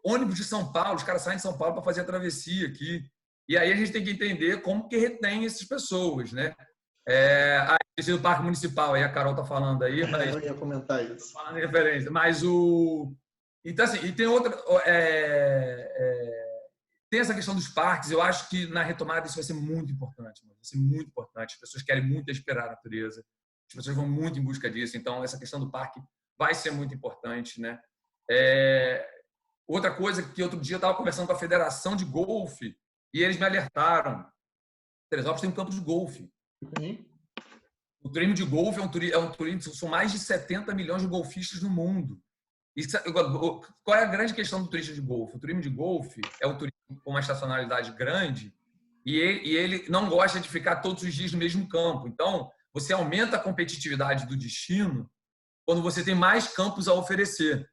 Ônibus de São Paulo, os caras saem de São Paulo para fazer a travessia aqui. E aí a gente tem que entender como que retém essas pessoas, né? O Parque Municipal, aí a Carol está falando aí, mas eu ia comentar isso. Falando em referência, mas então assim, e tem outra, tem essa questão dos parques. Eu acho que na retomada isso vai ser muito importante, vai ser muito importante. As pessoas querem muito esperar a natureza, as pessoas vão muito em busca disso. Então essa questão do parque vai ser muito importante, né? Outra coisa que outro dia eu estava conversando com a Federação de Golfe e eles me alertaram. Teresópolis tem um campo de golfe. O turismo de golfe é um turismo, são mais de 70 milhões de golfistas no mundo. Qual é a grande questão do turismo de golfe? O turismo de golfe é um turismo com uma estacionalidade grande e ele não gosta de ficar todos os dias no mesmo campo. Então, você aumenta a competitividade do destino quando você tem mais campos a oferecer.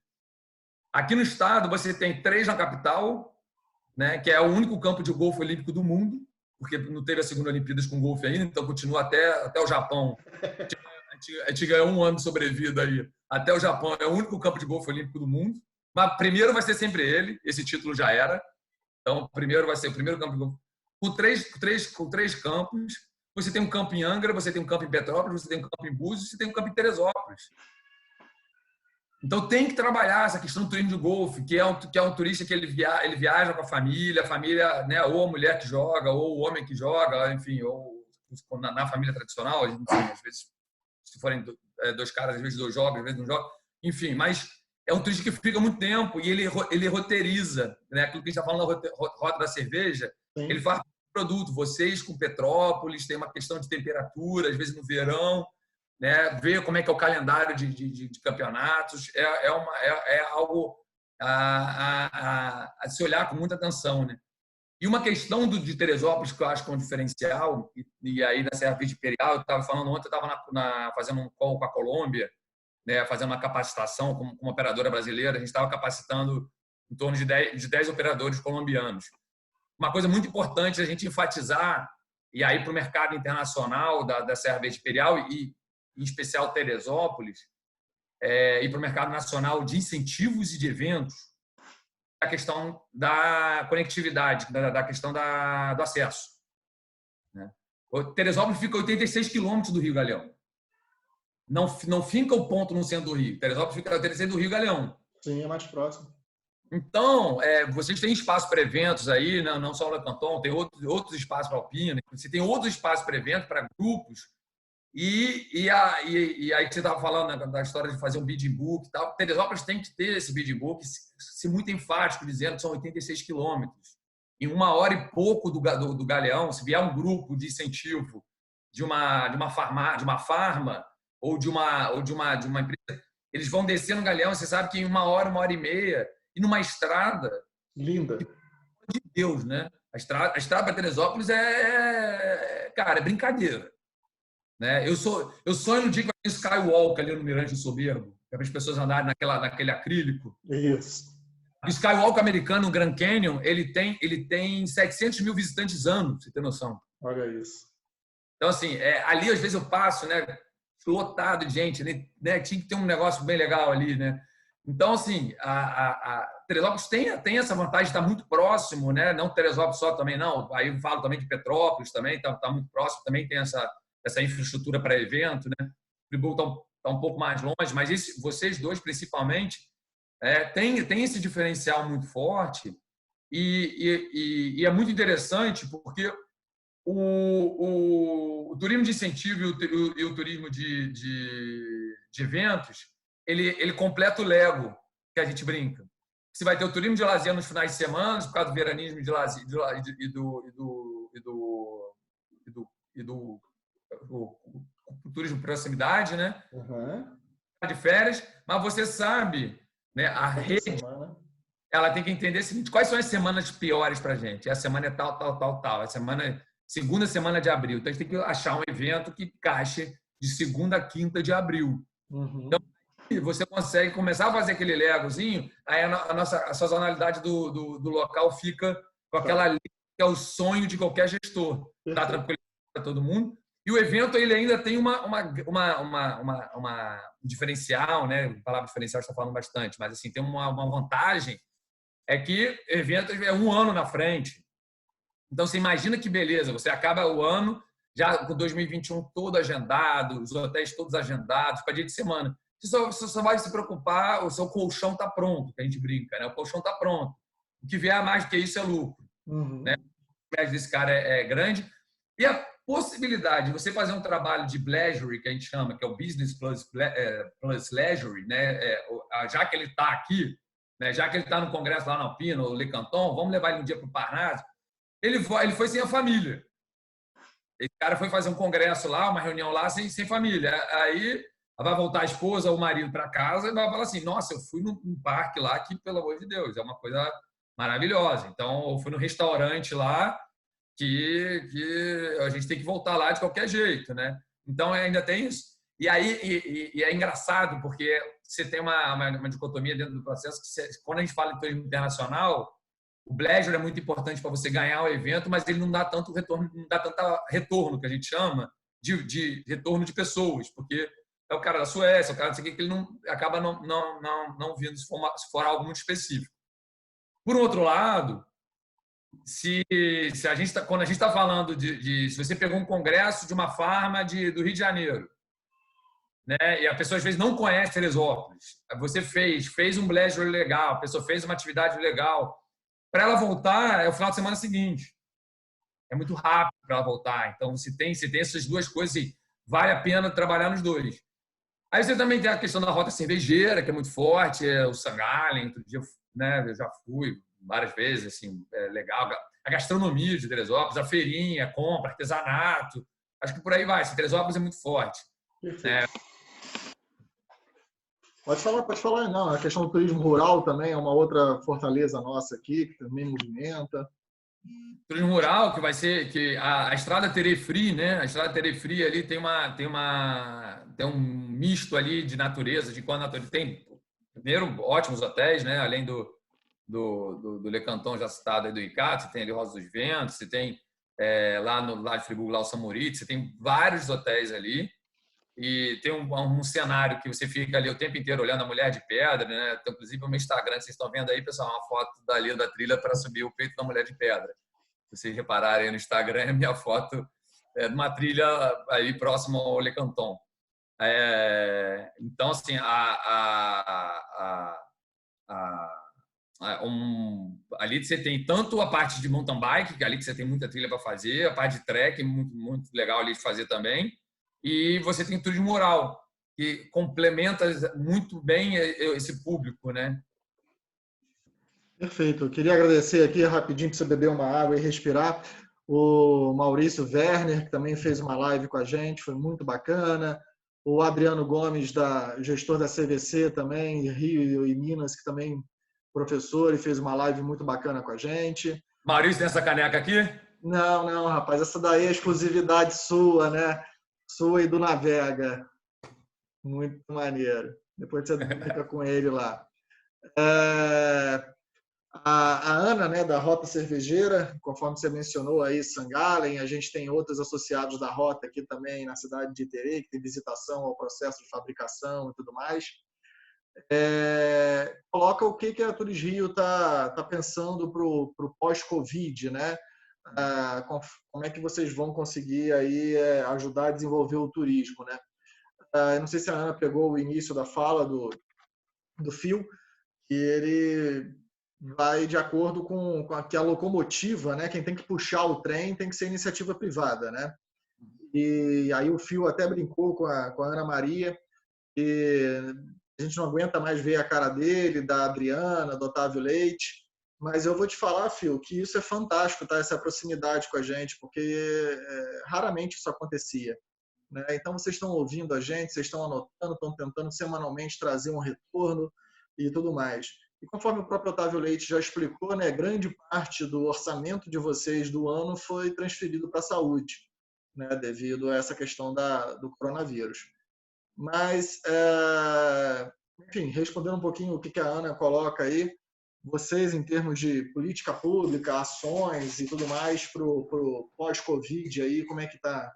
Aqui no estado, você tem 3 na capital, né, que é o único campo de golfe olímpico do mundo, porque não teve a segunda Olimpíadas com golfe ainda, então continua até o Japão. A gente ganhou 1 ano de sobrevida aí. Até o Japão é o único campo de golfe olímpico do mundo. Mas primeiro vai ser sempre ele, esse título já era. Então, primeiro vai ser o primeiro campo de golfe. Com três campos, você tem um campo em Angra, você tem um campo em Petrópolis, você tem um campo em Búzios, você tem um campo em Teresópolis. Então, tem que trabalhar essa questão do turismo de golfe, que é um turista que ele viaja com a família, né, ou a mulher que joga, ou o homem que joga, enfim, ou na família tradicional, a gente, assim, às vezes, se forem dois caras, às vezes dois jogos, às vezes não jogam, enfim, mas é um turista que fica muito tempo e ele roteiriza, né? Aquilo que a gente está falando da rota da cerveja, Sim. ele faz produto. Vocês com Petrópolis tem uma questão de temperatura, às vezes no verão, né? Ver como é que é o calendário de campeonatos é algo a se olhar com muita atenção, né? E uma questão de Teresópolis que eu acho que é um diferencial, e aí na Serra Verde Imperial, eu estava falando ontem, eu estava fazendo um call com a Colômbia, né, fazendo uma capacitação como operadora brasileira, a gente estava capacitando em torno de 10 operadores colombianos. Uma coisa muito importante a gente enfatizar, e aí para o mercado internacional da Serra Verde Imperial, e em especial Teresópolis, e para o mercado nacional de incentivos e de eventos, a questão da conectividade, da questão do acesso. Né? O Teresópolis fica a 86 quilômetros do Rio Galeão. Não fica o ponto no centro do Rio. Teresópolis fica a 86 do Rio Galeão. Sim, é mais próximo. Então, vocês têm espaço para eventos aí, né? Não só o Le Canton, tem outros espaços para alpina, você tem outros espaços para eventos, para grupos. E aí que você estava falando, né, da história de fazer um bidding book e tal. Teresópolis tem que ter esse bidding book, se muito enfático, dizendo que são 86 quilômetros. Em 1 hora e pouco do Galeão, se vier um grupo de incentivo de uma farma ou de uma empresa, eles vão descer no Galeão, você sabe que em 1 hora e meia, e numa estrada... Linda. De Deus, né? A estrada para Teresópolis cara, é brincadeira. Né? Eu sonho no dia que vai ter Skywalk ali no Mirante do Soberbo, para as pessoas andarem naquele acrílico. Isso. O Skywalk americano, o Grand Canyon, ele tem 700 mil visitantes ano, você tem noção. Olha isso. Então, assim, ali às vezes eu passo, né, lotado de gente, né, tinha que ter um negócio bem legal ali, né? Então, assim, a Teresópolis tem essa vantagem de estar muito próximo, né? Não Teresópolis só também, não. Aí eu falo também de Petrópolis também, está muito próximo, também tem essa infraestrutura para evento, né? O Friburgo está um pouco mais longe, mas vocês dois, principalmente, tem esse diferencial muito forte e é muito interessante porque o turismo de incentivo e o turismo de eventos, ele completa o Lego, que a gente brinca. Você vai ter o turismo de lazer nos finais de semana, por causa do veranismo de lazer e do o turismo de proximidade, né? Uhum. De férias, mas você sabe, né? A rede, ela tem que entender o seguinte: quais são as semanas piores para a gente? A semana é tal, tal, tal, tal. A segunda semana de abril. Então a gente tem que achar um evento que encaixe de segunda a quinta de abril. Uhum. Então você consegue começar a fazer aquele legozinho, aí a sazonalidade do local fica com aquela linha que é o sonho de qualquer gestor. Dá tranquilidade para todo mundo. E o evento ele ainda tem um diferencial, né? A palavra diferencial está falando bastante, mas assim, tem uma vantagem, é que evento é 1 ano na frente. Então, você imagina que beleza, você acaba o ano já com 2021 todo agendado, os hotéis todos agendados, para dia de semana. Você só vai se preocupar, o seu colchão está pronto, que a gente brinca, né? O colchão está pronto. O que vier a mais do que isso é lucro. Uhum. Né? O médio desse cara é grande. E a possibilidade de você fazer um trabalho de Bleasury, que a gente chama, que é o Business plus Leisure, né? Já que ele está aqui, né? Já que ele está no congresso lá na Alpina, no Le Canton, vamos levar ele um dia para o Parnaso. Ele foi sem a família. Esse cara foi fazer um congresso lá, uma reunião lá, sem família. Aí vai voltar a esposa ou o marido para casa e vai falar assim: nossa, eu fui num parque lá que, pelo amor de Deus, é uma coisa maravilhosa. Então, eu fui no restaurante lá que a gente tem que voltar lá de qualquer jeito, né? Então, ainda tem isso. E aí é engraçado, porque você tem uma dicotomia dentro do processo, que quando a gente fala em turismo internacional, o Bleasure é muito importante para você ganhar o evento, mas ele não dá tanto retorno, não dá tanto retorno, que a gente chama de retorno de pessoas, porque é o cara da Suécia, o cara não sei o que ele não acaba não vindo se for algo muito específico. Por outro lado, quando a gente está falando se você pegou um congresso de uma farma do Rio de Janeiro, né, e a pessoa às vezes não conhece Teresópolis, você fez um Bleasure legal, a pessoa fez uma atividade legal, para ela voltar é o final de semana seguinte. é muito rápido para ela voltar. Então, você tem essas duas coisas e vale a pena trabalhar nos dois. Aí você também tem a questão da rota cervejeira, que é muito forte, o Sangalen, outro dia, né, eu já fui várias vezes, assim, é legal. A gastronomia de Teresópolis, a feirinha, compra, artesanato, acho que por aí vai. Assim, Teresópolis é muito forte. Perfeito. Pode falar. Não, a questão do turismo rural também é uma outra fortaleza nossa aqui, que também movimenta. Turismo rural, que vai ser que a estrada Terefri, né? A estrada Terefri ali tem um misto ali de natureza, de quando a natureza tem primeiro ótimos hotéis, né? Além do Le Canton já citado aí do ICAT, você tem ali Rosa dos Ventos, você tem lá de Friburgo, lá o Samoritz, você tem vários hotéis ali e tem um cenário que você fica ali o tempo inteiro olhando a Mulher de Pedra, né? Então, inclusive, o meu Instagram, vocês estão vendo aí, pessoal, uma foto dali da trilha para subir o peito da Mulher de Pedra. Se vocês repararem no Instagram, é a minha foto de uma trilha aí próximo ao Le Canton. Então, assim, ali você tem tanto a parte de mountain bike, que é ali que você tem muita trilha para fazer, a parte de trekking, muito, muito legal ali de fazer também, e você tem turismo rural, que complementa muito bem esse público, né? Perfeito. Eu queria agradecer aqui rapidinho para você beber uma água e respirar. O Maurício Werner, que também fez uma live com a gente, foi muito bacana. O Adriano Gomes, gestor da CVC também, Rio e Minas, que também professor e fez uma live muito bacana com a gente. Maurício, tem essa caneca aqui? Não, rapaz, essa daí é exclusividade sua, né? Sua e do Navega. Muito maneiro. Depois você fica com ele lá. A Ana, né, da Rota Cervejeira, conforme você mencionou aí, Sangalen, a gente tem outros associados da Rota aqui também na cidade de Iterê, que tem visitação ao processo de fabricação e tudo mais. Coloca o que a Turis Rio está pensando para o pós-Covid, né? Como é que vocês vão conseguir aí ajudar a desenvolver o turismo, né? Eu não sei se a Ana pegou o início da fala do Phil, que ele vai de acordo com a locomotiva, né? Quem tem que puxar o trem tem que ser iniciativa privada, né? E aí o Phil até brincou com a Ana Maria, que a gente não aguenta mais ver a cara dele, da Adriana, do Otávio Leite, mas eu vou te falar, Phil, que isso é fantástico, tá? Essa proximidade com a gente, porque raramente isso acontecia. Né? Então, vocês estão ouvindo a gente, vocês estão anotando, estão tentando semanalmente trazer um retorno e tudo mais. E conforme o próprio Otávio Leite já explicou, né, grande parte do orçamento de vocês do ano foi transferido para a saúde, né, devido a essa questão do coronavírus. Mas, enfim, respondendo um pouquinho o que a Ana coloca aí, vocês, em termos de política pública, ações e tudo mais para o pós-Covid, aí, como é que tá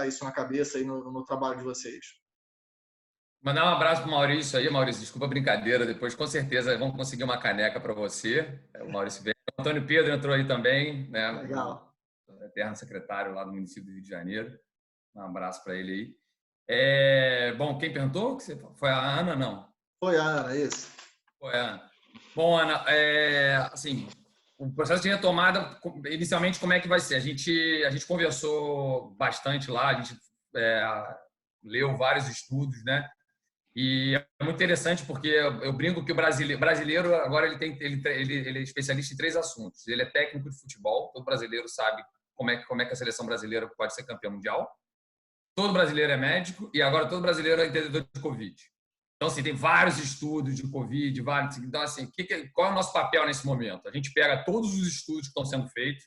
isso na cabeça aí no trabalho de vocês? Mandar um abraço para o Maurício aí. Maurício, desculpa a brincadeira. Depois, com certeza, vamos conseguir uma caneca para você. O Maurício veio. O Antônio Pedro entrou aí também, né? Legal. O eterno secretário lá do município do Rio de Janeiro. Um abraço para ele aí. Bom, quem perguntou? Foi a Ana, não? Foi a Ana, isso. Foi a Ana. Bom, Ana, assim, o processo de retomada, inicialmente, como é que vai ser? A gente conversou bastante lá, a gente leu vários estudos, né? E é muito interessante porque eu brinco que o brasileiro agora ele é especialista em 3 assuntos. Ele é técnico de futebol, todo brasileiro sabe como é que a seleção brasileira pode ser campeã mundial. Todo brasileiro é médico e agora todo brasileiro é entendedor de Covid. Então, assim, tem vários estudos de Covid, vários. Então, assim, qual é o nosso papel nesse momento? A gente pega todos os estudos que estão sendo feitos,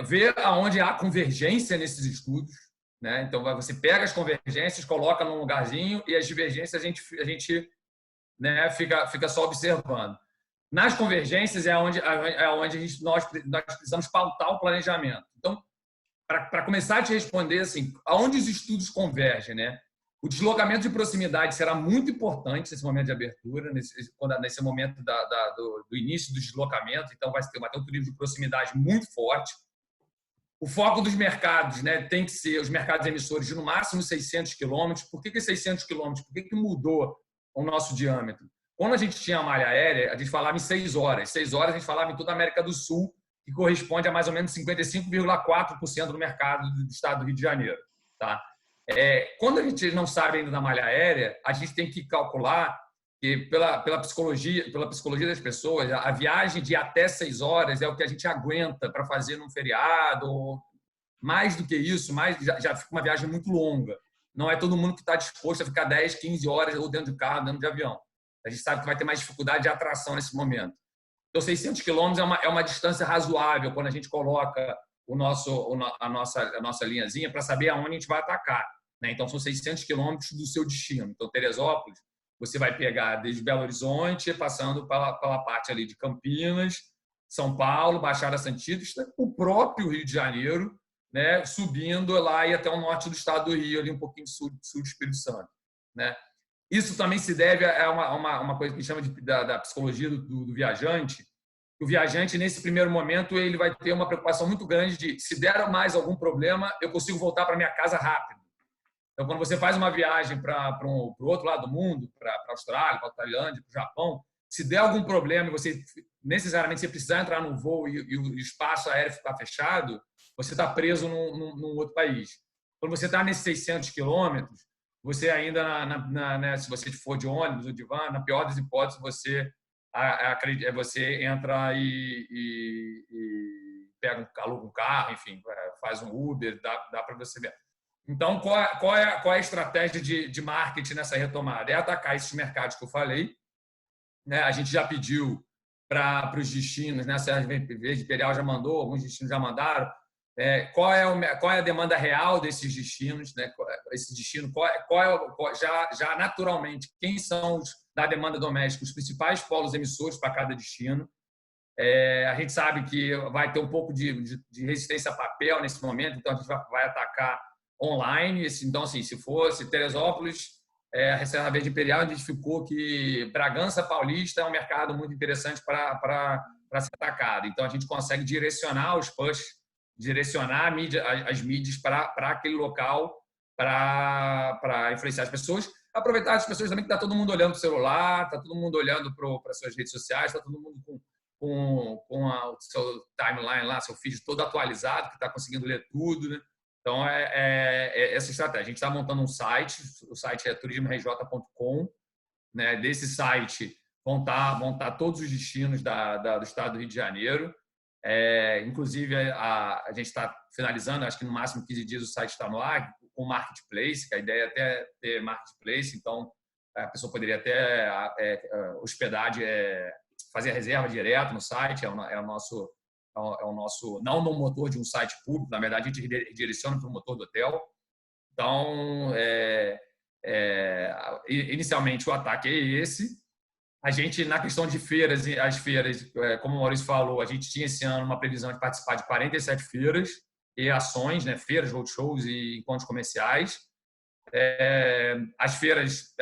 vê aonde há convergência nesses estudos, né? Então, você pega as convergências, coloca num lugarzinho e as divergências a gente né, fica só observando. Nas convergências é onde nós precisamos pautar o planejamento. Então, para começar a te responder, assim, aonde os estudos convergem, né? O deslocamento de proximidade será muito importante nesse momento de abertura, nesse momento do início do deslocamento. Então, vai ter um turismo de proximidade muito forte. O foco dos mercados, né, tem que ser os mercados emissores de no máximo 600 quilômetros. Por que 600 quilômetros? Por que mudou o nosso diâmetro? Quando a gente tinha a malha aérea, a gente falava em 6 horas. 6 horas a gente falava em toda a América do Sul, que corresponde a mais ou menos 55,4% do mercado do estado do Rio de Janeiro. Tá? Quando a gente não sabe ainda da malha aérea, a gente tem que calcular que, pela psicologia das pessoas, a viagem de até 6 horas é o que a gente aguenta para fazer num feriado. Mais do que isso, já fica uma viagem muito longa. Não é todo mundo que está disposto a ficar 10, 15 horas ou dentro de carro, dentro de avião. A gente sabe que vai ter mais dificuldade de atração nesse momento. Então, 600 quilômetros é uma distância razoável quando a gente coloca a nossa linhazinha para saber aonde a gente vai atacar. Né? Então, são 600 quilômetros do seu destino. Então, Teresópolis, você vai pegar desde Belo Horizonte, passando pela parte ali de Campinas, São Paulo, Baixada Santista, o próprio Rio de Janeiro, né, subindo lá e até o norte do estado do Rio, ali um pouquinho sul do Espírito Santo. Né? Isso também se deve a uma coisa que chama da psicologia do viajante. O viajante, nesse primeiro momento, ele vai ter uma preocupação muito grande de, se der mais algum problema, eu consigo voltar para minha casa rápido. Então, quando você faz uma viagem para o outro lado do mundo, para a Austrália, para a Tailândia, para o Japão, se der algum problema e você necessariamente você precisar entrar no voo e o espaço aéreo ficar fechado, você está preso num outro país. Quando você está nesses 600 quilômetros, você ainda, né, se você for de ônibus ou de van, na pior das hipóteses, você entra e pega aluga um carro, enfim, faz um Uber, dá para você ver. Então, qual é a estratégia de marketing nessa retomada? É atacar esses mercados que eu falei. Né? A gente já pediu para os destinos, né? A Sérgio Verde Imperial já mandou, alguns destinos já mandaram. Qual é a demanda real desses destinos? Né? Esse destino, já naturalmente, quem são os da demanda doméstica, os principais polos emissores para cada destino? A gente sabe que vai ter um pouco de resistência a papel nesse momento, então a gente vai atacar online. Então, assim, se fosse Teresópolis, a Reserva Verde Imperial identificou que Bragança Paulista é um mercado muito interessante para ser atacado. Então, a gente consegue direcionar os push, direcionar as mídias para aquele local para influenciar as pessoas. Aproveitar as pessoas também que está todo mundo olhando para o celular, está todo mundo olhando para as suas redes sociais, está todo mundo com o seu timeline lá, seu feed todo atualizado, que está conseguindo ler tudo, né? Então, essa estratégia. A gente está montando um site, o site é turismorj.com. Né? Desse site vão estar todos os destinos do estado do Rio de Janeiro. Inclusive, a gente está finalizando, acho que no máximo 15 dias o site está no ar, com Marketplace, que a ideia é até ter Marketplace, então a pessoa poderia até hospedar, fazer a reserva direto no site, é o nosso não no motor de um site público, na verdade a gente direciona para o motor do hotel. Então, inicialmente o ataque é esse. A gente, na questão de feiras, as feiras, como o Maurício falou, a gente tinha esse ano uma previsão de participar de 47 feiras e ações, né, feiras, roadshows e encontros comerciais. As feiras,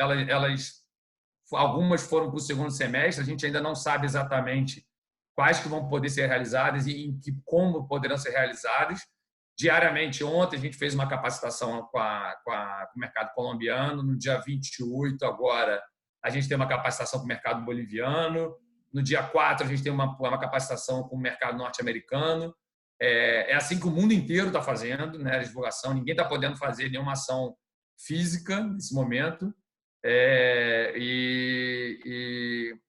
algumas foram para o segundo semestre, a gente ainda não sabe exatamente quais que vão poder ser realizadas e como poderão ser realizadas. Diariamente, ontem a gente fez uma capacitação com o mercado colombiano, no dia 28 agora a gente tem uma capacitação com o mercado boliviano, no dia 4 a gente tem uma capacitação com o mercado norte-americano. É assim que o mundo inteiro está fazendo, né, a divulgação, ninguém está podendo fazer nenhuma ação física nesse momento.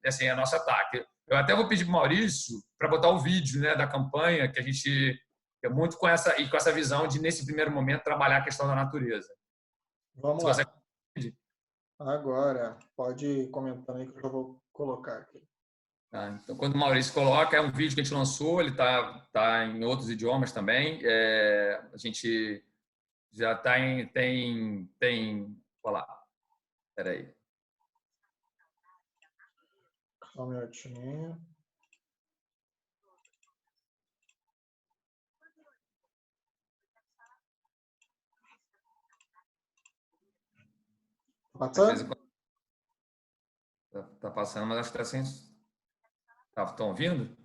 Assim, é nosso ataque. Eu até vou pedir para o Maurício para botar o vídeo, né, da campanha, que a gente é muito com essa visão de, nesse primeiro momento, trabalhar a questão da natureza. Vamos lá. Agora, pode ir comentando aí que eu já vou colocar aqui. Então, quando o Maurício coloca, é um vídeo que a gente lançou, ele tá em outros idiomas também. A gente já tem. Olha lá. Espera aí. Só um minutinho. Tá passando? Tá passando, mas acho que está sem. Estão ouvindo?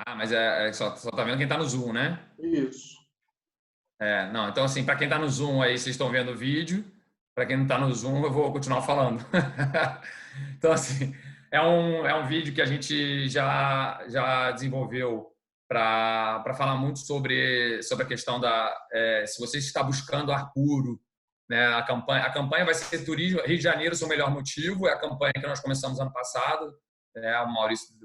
Ah, mas só tá vendo quem está no Zoom, né? Isso. Não, então assim, para quem está no Zoom aí, vocês estão vendo o vídeo. Para quem não está no Zoom, eu vou continuar falando. Então, assim, é um vídeo que a gente já desenvolveu para falar muito sobre a questão se você está buscando ar puro, né? A campanha vai ser Turismo Rio de Janeiro, seu melhor motivo. É a campanha que nós começamos ano passado. O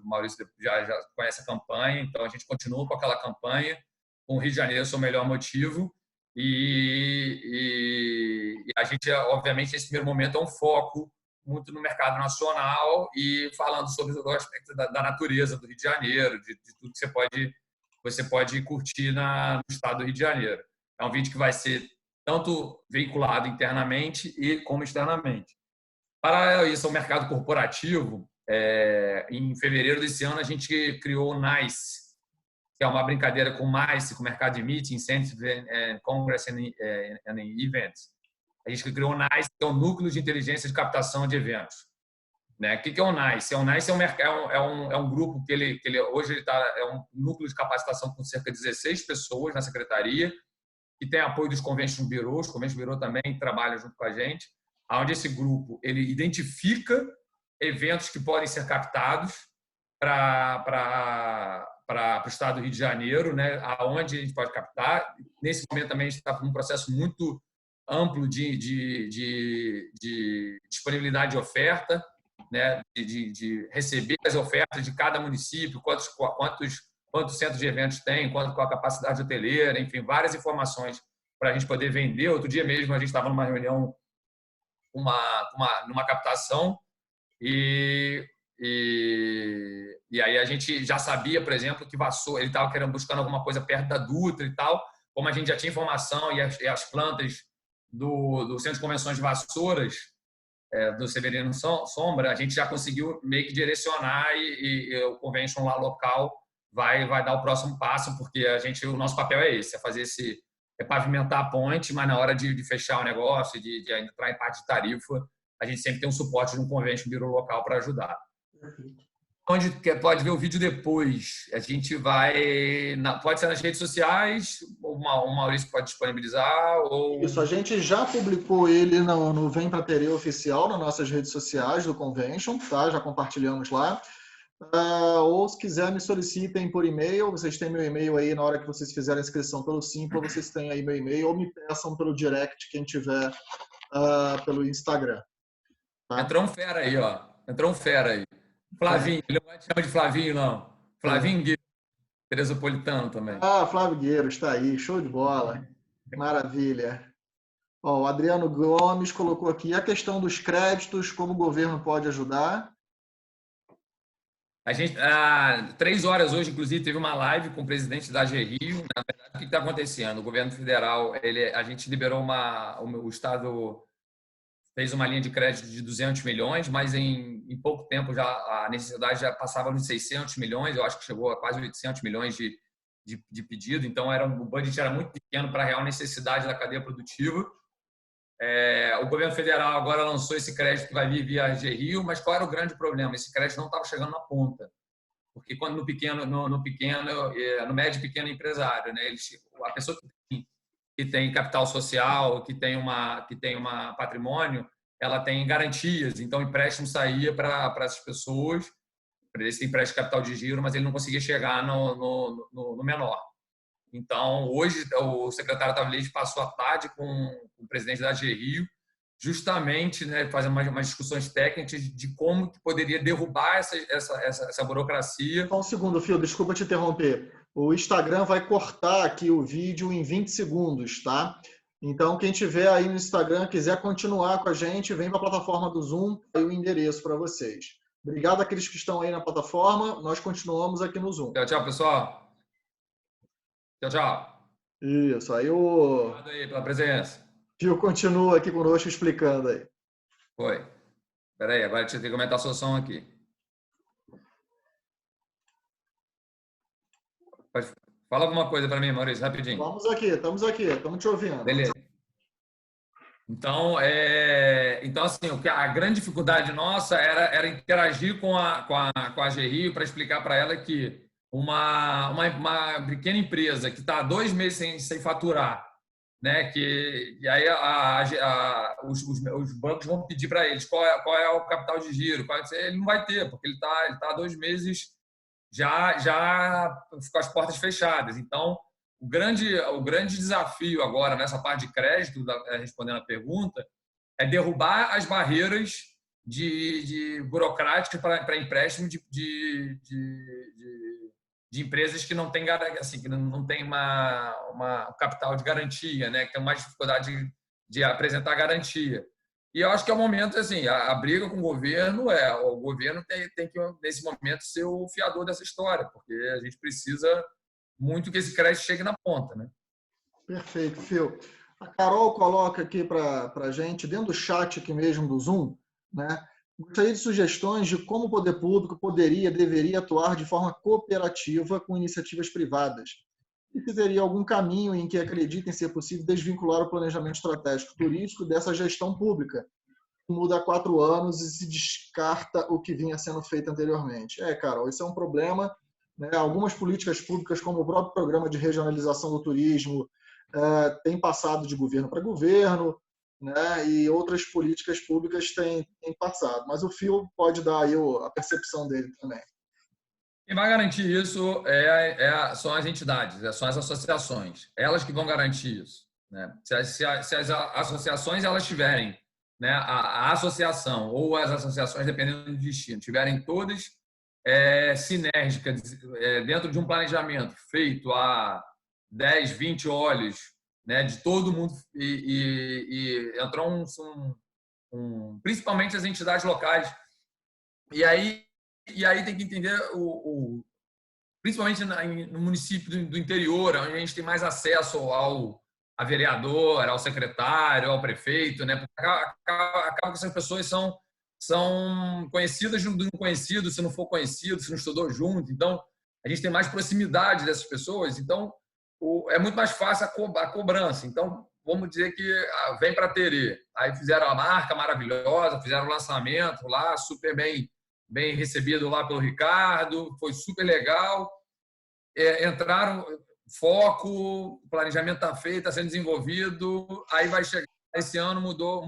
Maurício já conhece a campanha, então a gente continua com aquela campanha, com o Rio de Janeiro, seu melhor motivo. E a gente, obviamente, nesse primeiro momento é um foco muito no mercado nacional e falando sobre o aspecto da natureza do Rio de Janeiro, de tudo que você pode curtir no estado do Rio de Janeiro. É um vídeo que vai ser tanto veiculado internamente e como externamente. Para isso, o mercado corporativo, em fevereiro desse ano, a gente criou o NICE, que é uma brincadeira com o MICE, com o mercado de Meeting, Incentive, Congress and Events. A gente criou o NICE, que é o Núcleo de Inteligência de Captação de Eventos. Né? O que é o NICE? O NICE é um grupo que hoje é um núcleo de capacitação com cerca de 16 pessoas na secretaria, que tem apoio dos Convention Bureaus. O Convention Bureau também trabalha junto com a gente, onde esse grupo ele identifica eventos que podem ser captados para o estado do Rio de Janeiro, né, aonde a gente pode captar. Nesse momento também a gente está com um processo muito amplo de disponibilidade de oferta, né, de receber as ofertas de cada município, quantos centros de eventos tem, qual a capacidade hoteleira, enfim, várias informações para a gente poder vender. Outro dia mesmo a gente estava numa reunião, numa captação, e aí a gente já sabia, por exemplo, que Vassoura, ele estava buscando alguma coisa perto da Dutra e tal. Como a gente já tinha informação e as plantas do Centro de Convenções de Vassouras, do Severino Sombra, a gente já conseguiu meio que direcionar e o convention lá local vai dar o próximo passo, porque o nosso papel é esse, pavimentar a ponte, mas na hora de fechar o negócio, de entrar em parte de tarifa, a gente sempre tem um suporte de um convention bureau local para ajudar. Onde pode ver o vídeo depois, a gente pode ser nas redes sociais, o Maurício pode disponibilizar. Isso, a gente já publicou ele no Vem Pra Terê oficial, nas nossas redes sociais do Convention, tá? Já compartilhamos lá. Ou se quiser, me solicitem por e-mail. Vocês têm meu e-mail aí na hora que vocês fizerem a inscrição pelo Simpla, vocês têm aí meu e-mail, ou me peçam pelo direct, quem tiver pelo Instagram. Tá? Entrou um fera aí, ó. Flavinho, ele não vai te chamar de Flavinho, não. Flavinho Gueiro, Teresopolitano também. Flávio Gueiro está aí, show de bola. Maravilha. O Adriano Gomes colocou aqui a questão dos créditos, como o governo pode ajudar. A gente, há 3 horas hoje, inclusive, teve uma live com o presidente da AG Rio. Na verdade, o que está acontecendo? O governo federal, a gente liberou o Estado fez uma linha de crédito de 200 milhões, mas em pouco tempo já a necessidade já passava nos 600 milhões, eu acho que chegou a quase 800 milhões de pedido, então o budget era muito pequeno para a real necessidade da cadeia produtiva. O governo federal agora lançou esse crédito que vai vir via AG Rio, mas qual era o grande problema? Esse crédito não estava chegando na ponta, porque quando no médio e pequeno empresário, né, a pessoa que tem capital social, que tem uma patrimônio, ela tem garantias. Então, o empréstimo saía para essas pessoas, para esse empréstimo de capital de giro, mas ele não conseguia chegar no menor. Então, hoje, o secretário Tavlid passou a tarde com o presidente da AG Rio, justamente, né, fazendo umas discussões técnicas de como que poderia derrubar essa burocracia. Só um segundo, Fio, desculpa te interromper. O Instagram vai cortar aqui o vídeo em 20 segundos, tá? Então, quem tiver aí no Instagram, quiser continuar com a gente, vem para a plataforma do Zoom, aí o endereço para vocês. Obrigado àqueles que estão aí na plataforma, nós continuamos aqui no Zoom. Tchau, pessoal. Tchau. Isso, aí Obrigado aí pela presença. Fio continua aqui conosco explicando aí. Foi. Espera aí, agora deixa eu ter que comentar a solução aqui. Fala alguma coisa para mim, Maurício, rapidinho. Estamos aqui, estamos te ouvindo. Beleza. Então, assim, a grande dificuldade nossa era interagir com a AG Rio para explicar para ela que uma pequena empresa que está 2 meses sem faturar, né? E aí os bancos vão pedir para eles qual é o capital de giro, ele não vai ter, porque ele tá 2 meses já com as portas fechadas. Então, o grande desafio agora nessa parte de crédito, respondendo a pergunta, é derrubar as barreiras de burocráticas para empréstimo de empresas que não têm, assim, que não tem uma capital de garantia, né? Que tem mais dificuldade de apresentar garantia. E eu acho que é o momento, assim, a briga com o governo tem que, nesse momento, ser o fiador dessa história, porque a gente precisa muito que esse crédito chegue na ponta, né? Perfeito, Phil. A Carol coloca aqui para a gente, dentro do chat aqui mesmo do Zoom, né? Gostaria de sugestões de como o poder público deveria atuar de forma cooperativa com iniciativas privadas. E se teria algum caminho em que acreditem ser possível desvincular o planejamento estratégico turístico dessa gestão pública, que muda há 4 anos e se descarta o que vinha sendo feito anteriormente. Carol, isso é um problema, né? Algumas políticas públicas, como o próprio programa de regionalização do turismo, têm passado de governo para governo, né? E outras políticas públicas têm passado. Mas o Phil pode dar aí a percepção dele também. Quem vai garantir isso são as entidades, são as associações. Elas que vão garantir isso, né? Se as associações elas tiverem, né, a associação ou as associações, dependendo do destino, tiverem todas sinérgicas dentro de um planejamento feito a 10, 20 olhos, né, de todo mundo, e entrou principalmente as entidades locais. E aí tem que entender, principalmente no município do interior, onde a gente tem mais acesso a vereador, ao secretário, ao prefeito, né? Acaba que essas pessoas são conhecidas de um conhecido, se não for conhecido, se não estudou junto. Então, a gente tem mais proximidade dessas pessoas. Então, é muito mais fácil a cobrança. Então, vamos dizer que vem para Terê. Aí fizeram a marca maravilhosa, fizeram o lançamento lá, super bem recebido lá pelo Ricardo, foi super legal. Entraram, foco, planejamento está feito, está sendo desenvolvido. Aí vai chegar, esse ano mudou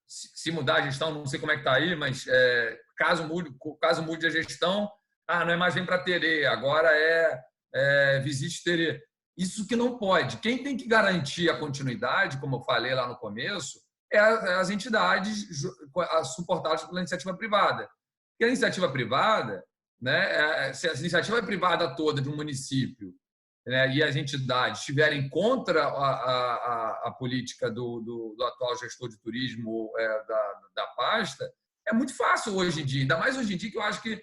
se mudar a gestão, não sei como é que está aí, mas caso mude a gestão, não é mais vem para Terê, agora visite Terê. Isso que não pode. Quem tem que garantir a continuidade, como eu falei lá no começo, as entidades suportadas pela iniciativa privada. Porque a iniciativa privada, né, se a iniciativa privada toda de um município, né, e as entidades estiverem contra a política do atual gestor de turismo da pasta, é muito fácil hoje em dia, ainda mais hoje em dia, que eu acho que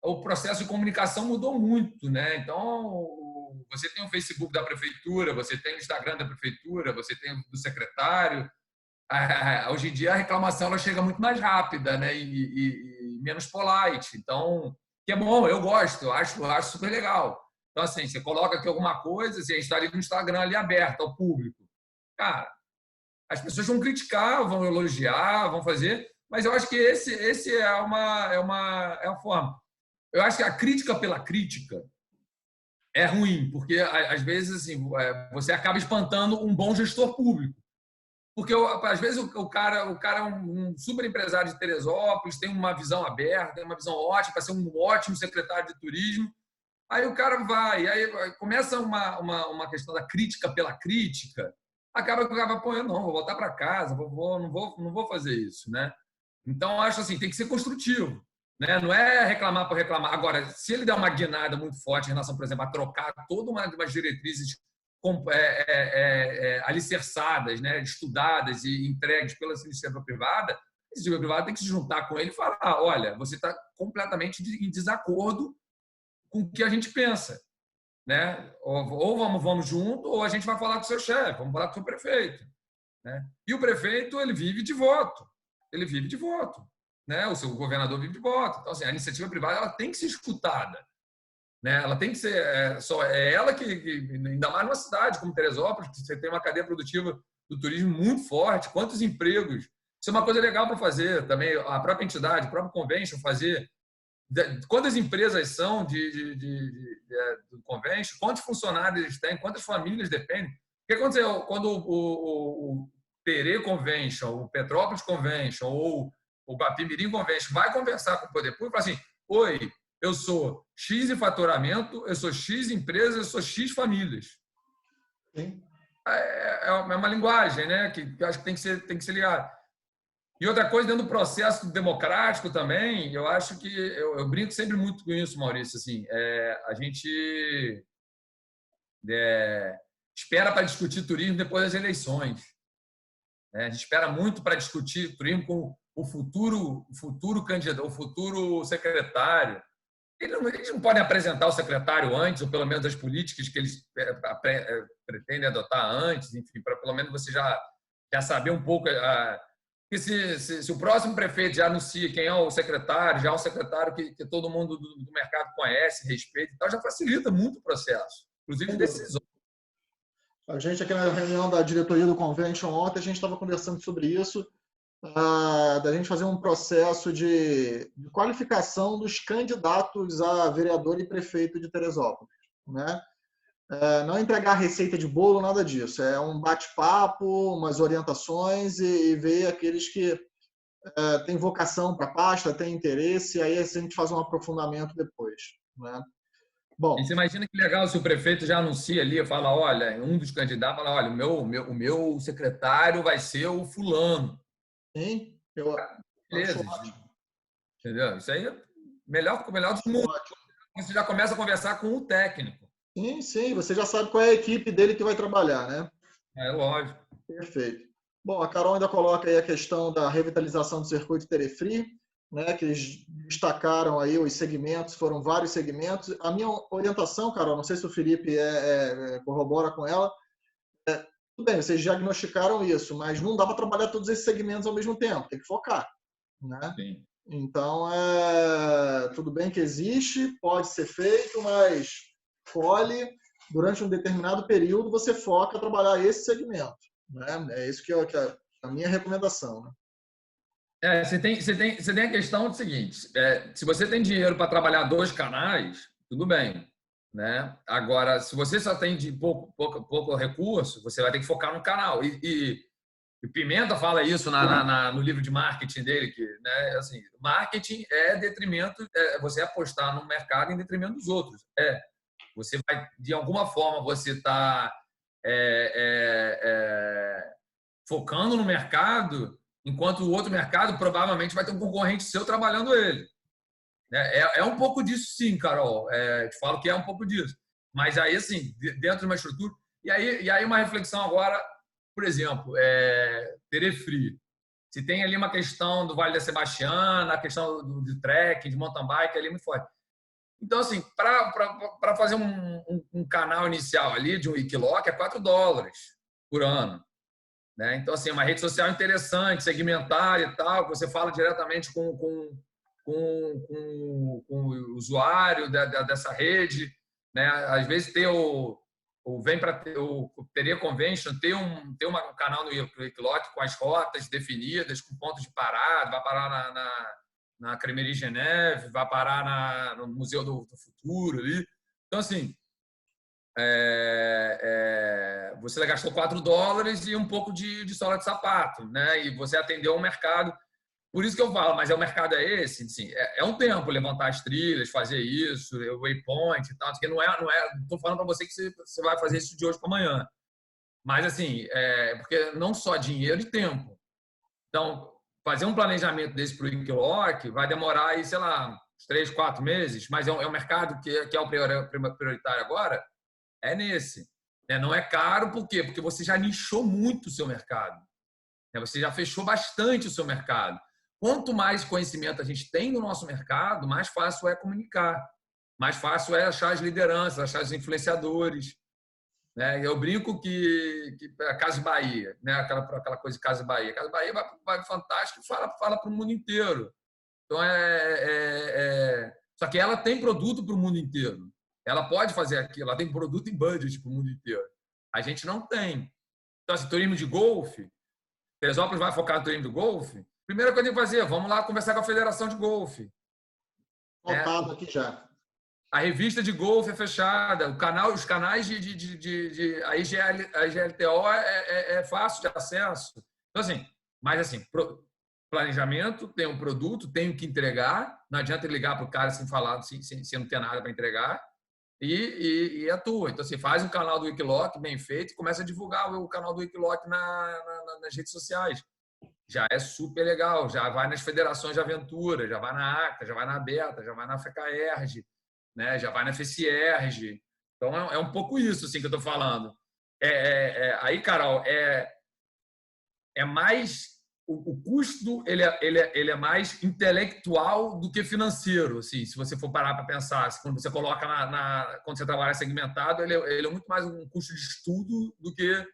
o processo de comunicação mudou muito, né? Então, você tem o Facebook da prefeitura, você tem o Instagram da prefeitura, você tem o do secretário. Hoje em dia a reclamação ela chega muito mais rápida, né? E menos polite. Então, que é bom, eu gosto, eu acho super legal. Então, assim, você coloca aqui alguma coisa, assim, a gente está ali no Instagram ali aberto ao público. Cara, as pessoas vão criticar, vão elogiar, vão fazer, mas eu acho que esse é uma forma. Eu acho que a crítica pela crítica é ruim, porque às vezes assim, você acaba espantando um bom gestor público. Porque às vezes o cara é um super empresário de Teresópolis, tem uma visão aberta, tem uma visão ótima, para ser um ótimo secretário de turismo. Aí o cara vai, aí começa uma questão da crítica pela crítica, acaba que o cara vai, pô, eu não, vou voltar para casa, não vou fazer isso, né? Então, acho assim, tem que ser construtivo, né? Não é reclamar por reclamar. Agora, se ele der uma guinada muito forte em relação, por exemplo, a trocar todas umas diretrizes alicerçadas, né, estudadas e entregues pela iniciativa privada, a iniciativa privada tem que se juntar com ele e falar, olha, você está completamente em desacordo com o que a gente pensa, né? Ou vamos junto, ou a gente vai falar com o seu chefe, vamos falar com o seu prefeito, né? E o prefeito, ele vive de voto, né? O seu governador vive de voto. Então, assim, a iniciativa privada ela tem que ser escutada, né? Ela tem que ser ela que, ainda mais numa cidade como Teresópolis, que você tem uma cadeia produtiva do turismo muito forte, quantos empregos. Isso é uma coisa legal para fazer também, a própria entidade, o próprio convention fazer quantas empresas são do convention, quantos funcionários eles têm, quantas famílias dependem. O que aconteceu quando o Terê Convention, o Petrópolis Convention ou o Guapimirim Convention vai conversar com o poder público e fala assim: oi, eu sou X em faturamento, eu sou X empresas, eu sou X famílias. Sim. É uma linguagem, né, que eu acho que tem que ser ligada. E outra coisa, dentro do processo democrático também, eu acho que eu brinco sempre muito com isso, Maurício. Assim, a gente espera para discutir turismo depois das eleições. A gente espera muito para discutir turismo com o futuro candidato, o futuro secretário. Eles não podem apresentar o secretário antes, ou pelo menos as políticas que eles pretendem adotar antes, enfim, para pelo menos você já saber um pouco. Porque se o próximo prefeito já anuncia quem é o secretário, já é um secretário que todo mundo do mercado conhece, respeita e tal, já facilita muito o processo, inclusive de decisões. A gente aqui na reunião da diretoria do Convention ontem, a gente estava conversando sobre isso, da gente fazer um processo de qualificação dos candidatos a vereador e prefeito de Teresópolis, né? Não entregar receita de bolo, nada disso. É um bate-papo, umas orientações e ver aqueles que têm vocação para a pasta, têm interesse, aí a gente faz um aprofundamento depois, né? Bom, e você imagina que legal se o prefeito já anuncia ali, fala, olha, um dos candidatos fala, olha, o meu secretário vai ser o fulano. sim, eu Beleza, acho ótimo. entendeu? Isso aí é melhor do mundo. Você já começa a conversar com o técnico. Sim, sim, você já sabe qual é a equipe dele que vai trabalhar, né? É lógico. Perfeito. Bom, a Carol ainda coloca aí a questão da revitalização do circuito Terefri, né, que eles destacaram aí os segmentos, foram vários segmentos. A minha orientação, Carol, não sei se o Felipe corrobora com ela, tudo bem, vocês diagnosticaram isso, mas não dá para trabalhar todos esses segmentos ao mesmo tempo, tem que focar, né? Sim. Então, tudo bem que existe, pode ser feito, mas colhe, durante um determinado período, você foca a trabalhar esse segmento, né? É isso que é a minha recomendação, né? Você tem a questão do seguinte, se você tem dinheiro para trabalhar 2 canais, tudo bem, né? Agora, se você só tem de pouco recurso, você vai ter que focar no canal. E Pimenta fala isso no livro de marketing dele, que, né, assim, marketing é detrimento, você apostar no mercado em detrimento dos outros. Você vai, de alguma forma, você está focando no mercado, enquanto o outro mercado provavelmente vai ter um concorrente seu trabalhando ele. É um pouco disso, sim, Carol. Te falo que é um pouco disso. Mas aí, assim, dentro de uma estrutura... E aí uma reflexão agora, por exemplo, Terefri. Se tem ali uma questão do Vale da Sebastiana, a questão de trekking, de mountain bike, ali muito forte. Então, assim, para fazer um canal inicial ali de um Wikiloc é $4 por ano. Né? Então, assim, uma rede social interessante, segmentar e tal, você fala diretamente com o usuário dessa rede. Né? Às vezes, o Terê Convention ter um canal no Wikiloc com as rotas definidas, com pontos de parada, vai parar na Cremerie Geneve, vai parar no Museu do Futuro ali. Então, assim, você gastou $4 e um pouco de sola de sapato, né? E você atendeu um mercado. Por isso que eu falo, mas o mercado é esse, assim, é um tempo levantar as trilhas, fazer isso, o waypoint e tal, porque não estou falando para você que você vai fazer isso de hoje para amanhã. Mas, assim, porque não só dinheiro e tempo. Então, fazer um planejamento desse para o Wikiloc vai demorar aí, sei lá, uns 3, 4 meses, mas é um mercado que é o prioritário agora, é nesse. Não é caro, por quê? Porque você já nichou muito o seu mercado. Você já fechou bastante o seu mercado. Quanto mais conhecimento a gente tem no nosso mercado, mais fácil é comunicar. Mais fácil é achar as lideranças, achar os influenciadores. Eu brinco que a Casa Bahia, né? aquela coisa de Casa Bahia. Casa Bahia vai fantástico e fala para o mundo inteiro. Então, Só que ela tem produto para o mundo inteiro. Ela pode fazer aquilo, ela tem produto em budget para o mundo inteiro. A gente não tem. Então, assim, turismo de golfe, Teresópolis vai focar no turismo do golfe? Primeira coisa que tem que fazer, vamos lá conversar com a Federação de Golfe. né? Anotado aqui já. A revista de golfe é fechada, os canais a IGLTO é fácil de acesso. Então, assim, mas assim, planejamento, tem um produto, tenho que entregar, não adianta ligar para o cara sem falar, sem não ter nada para entregar, e atua. Então, assim, faz um canal do Wikiloc bem feito e começa a divulgar o canal do Wikiloc nas redes sociais. Já é super legal, já vai nas federações de aventura, já vai na ACTA, já vai na Beta, já vai na FECAERJ, né? Já vai na FCERJ. Então, é um pouco isso assim, que eu estou falando. Aí, Carol, é mais... O custo ele é mais intelectual do que financeiro. Assim, se você for parar para pensar, assim, quando você coloca quando você trabalha segmentado, ele é muito mais um custo de estudo do que,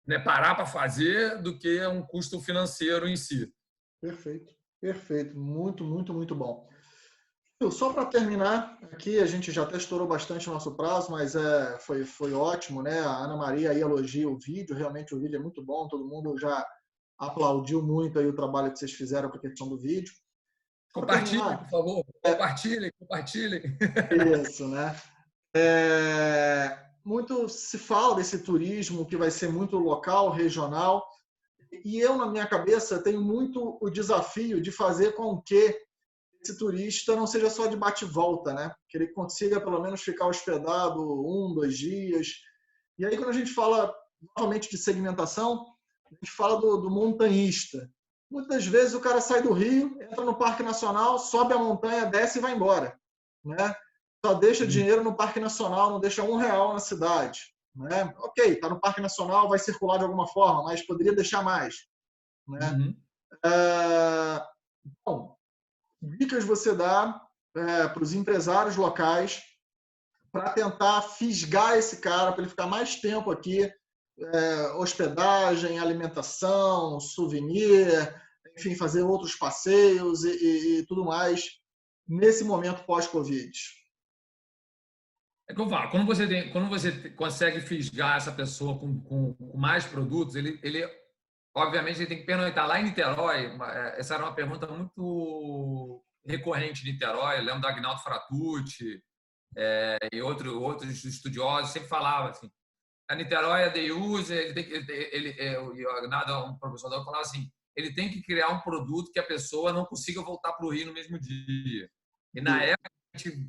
né, parar para fazer, do que um custo financeiro em si. Perfeito, perfeito. Muito, muito, muito bom. Só para terminar, aqui a gente já até estourou bastante o nosso prazo, mas foi ótimo, né? A Ana Maria aí elogia o vídeo, realmente o vídeo é muito bom, todo mundo já aplaudiu muito aí o trabalho que vocês fizeram para a questão do vídeo. Compartilhe, por favor. Compartilhe. Isso, né? Muito se fala desse turismo que vai ser muito local, regional, e eu, na minha cabeça, tenho muito o desafio de fazer com que esse turista não seja só de bate-volta, né? Que ele consiga, pelo menos, ficar hospedado 1, 2 dias. E aí, quando a gente fala, novamente, de segmentação, a gente fala do montanhista. Muitas vezes o cara sai do Rio, entra no Parque Nacional, sobe a montanha, desce e vai embora, né? Só deixa dinheiro no Parque Nacional, não deixa R$1 na cidade, né? Ok, está no Parque Nacional, vai circular de alguma forma, mas poderia deixar mais, né? Uhum. Bom, dicas você dá para os empresários locais para tentar fisgar esse cara, para ele ficar mais tempo aqui, hospedagem, alimentação, souvenir, enfim, fazer outros passeios e tudo mais nesse momento pós-Covid? É que eu falo, quando você consegue fisgar essa pessoa com mais produtos, ele obviamente ele tem que pernoitar lá em Niterói. Essa era uma pergunta muito recorrente em Niterói. Eu lembro do Agnaldo Fratucci e outros estudiosos sempre falavam assim: a Niterói é day user, o Agnaldo, um professor da falava assim, ele tem que criar um produto que a pessoa não consiga voltar para o Rio no mesmo dia. E na época a gente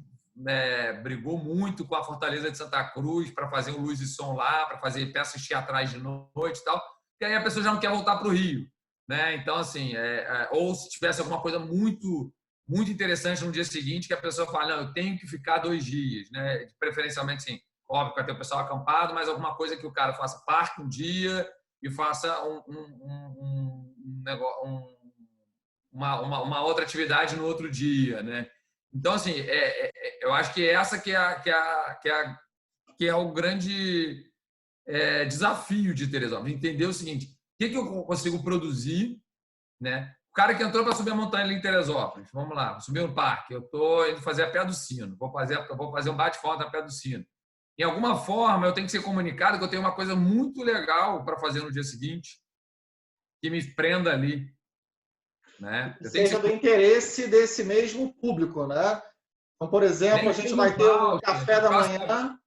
brigou muito com a Fortaleza de Santa Cruz para fazer um luz e som lá, para fazer peças teatrais de noite e tal, e aí a pessoa já não quer voltar para o Rio, né? Então, assim, ou se tivesse alguma coisa muito muito interessante no dia seguinte, que a pessoa fala, não, eu tenho que ficar 2 dias, né? Preferencialmente, sim, óbvio, para ter o pessoal acampado, mas alguma coisa que o cara faça parque um dia e faça uma outra atividade no outro dia, né? Então, assim, eu acho que essa que é o grande desafio de Teresópolis, entender o seguinte: o que eu consigo produzir, né? O cara que entrou para subir a montanha ali em Teresópolis, vamos lá, vou subir no parque, eu estou indo fazer a Pé do Sino, vou fazer um bate-foto na Pé do Sino. Em alguma forma, eu tenho que ser comunicado que eu tenho uma coisa muito legal para fazer no dia seguinte, que me prenda ali, né? Seja do interesse desse mesmo público, né? Então, por exemplo, a gente vai ter um café da manhã,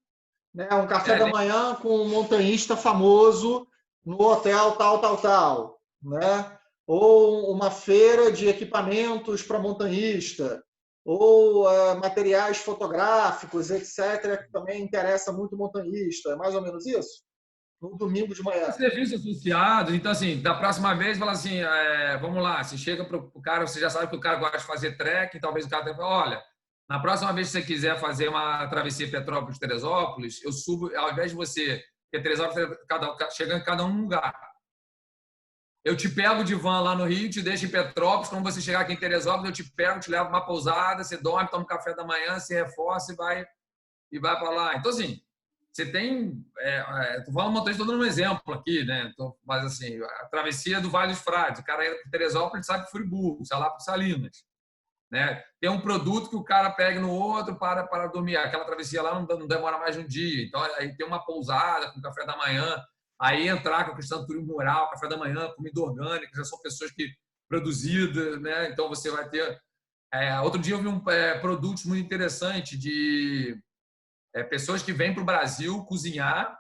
né? Um café da manhã com um montanhista famoso no hotel tal, né? Ou uma feira de equipamentos para montanhista, ou materiais fotográficos, etc., que também interessa muito o montanhista. É mais ou menos isso? No domingo de manhã. Serviços associados. Então, assim, da próxima vez, fala assim, vamos lá, você chega para o cara, você já sabe que o cara gosta de fazer trekking, talvez o cara tenha, olha, na próxima vez que você quiser fazer uma travessia Petrópolis-Teresópolis, eu subo, ao invés de você, porque Teresópolis chegando cada um num lugar. Eu te pego de van lá no Rio, te deixo em Petrópolis, quando você chegar aqui em Teresópolis, eu te pego, te levo para uma pousada, você dorme, toma um café da manhã, se reforça e vai para lá. Então, assim, você tem... Estou falando motorista, estou dando um exemplo aqui, né? Mas, assim, a travessia do Vale dos Frades, o cara entra para Teresópolis, sabe para Friburgo, sai lá para Salinas. Né? Tem um produto que o cara pega no outro para dormir. Aquela travessia lá não demora mais de um dia. Então, aí tem uma pousada com café da manhã. Aí entrar com a questão do turismo rural, café da manhã, comida orgânica, já são pessoas que produzidas, né? Então você vai ter Outro dia eu vi produtos muito interessantes de pessoas que vêm para o Brasil cozinhar,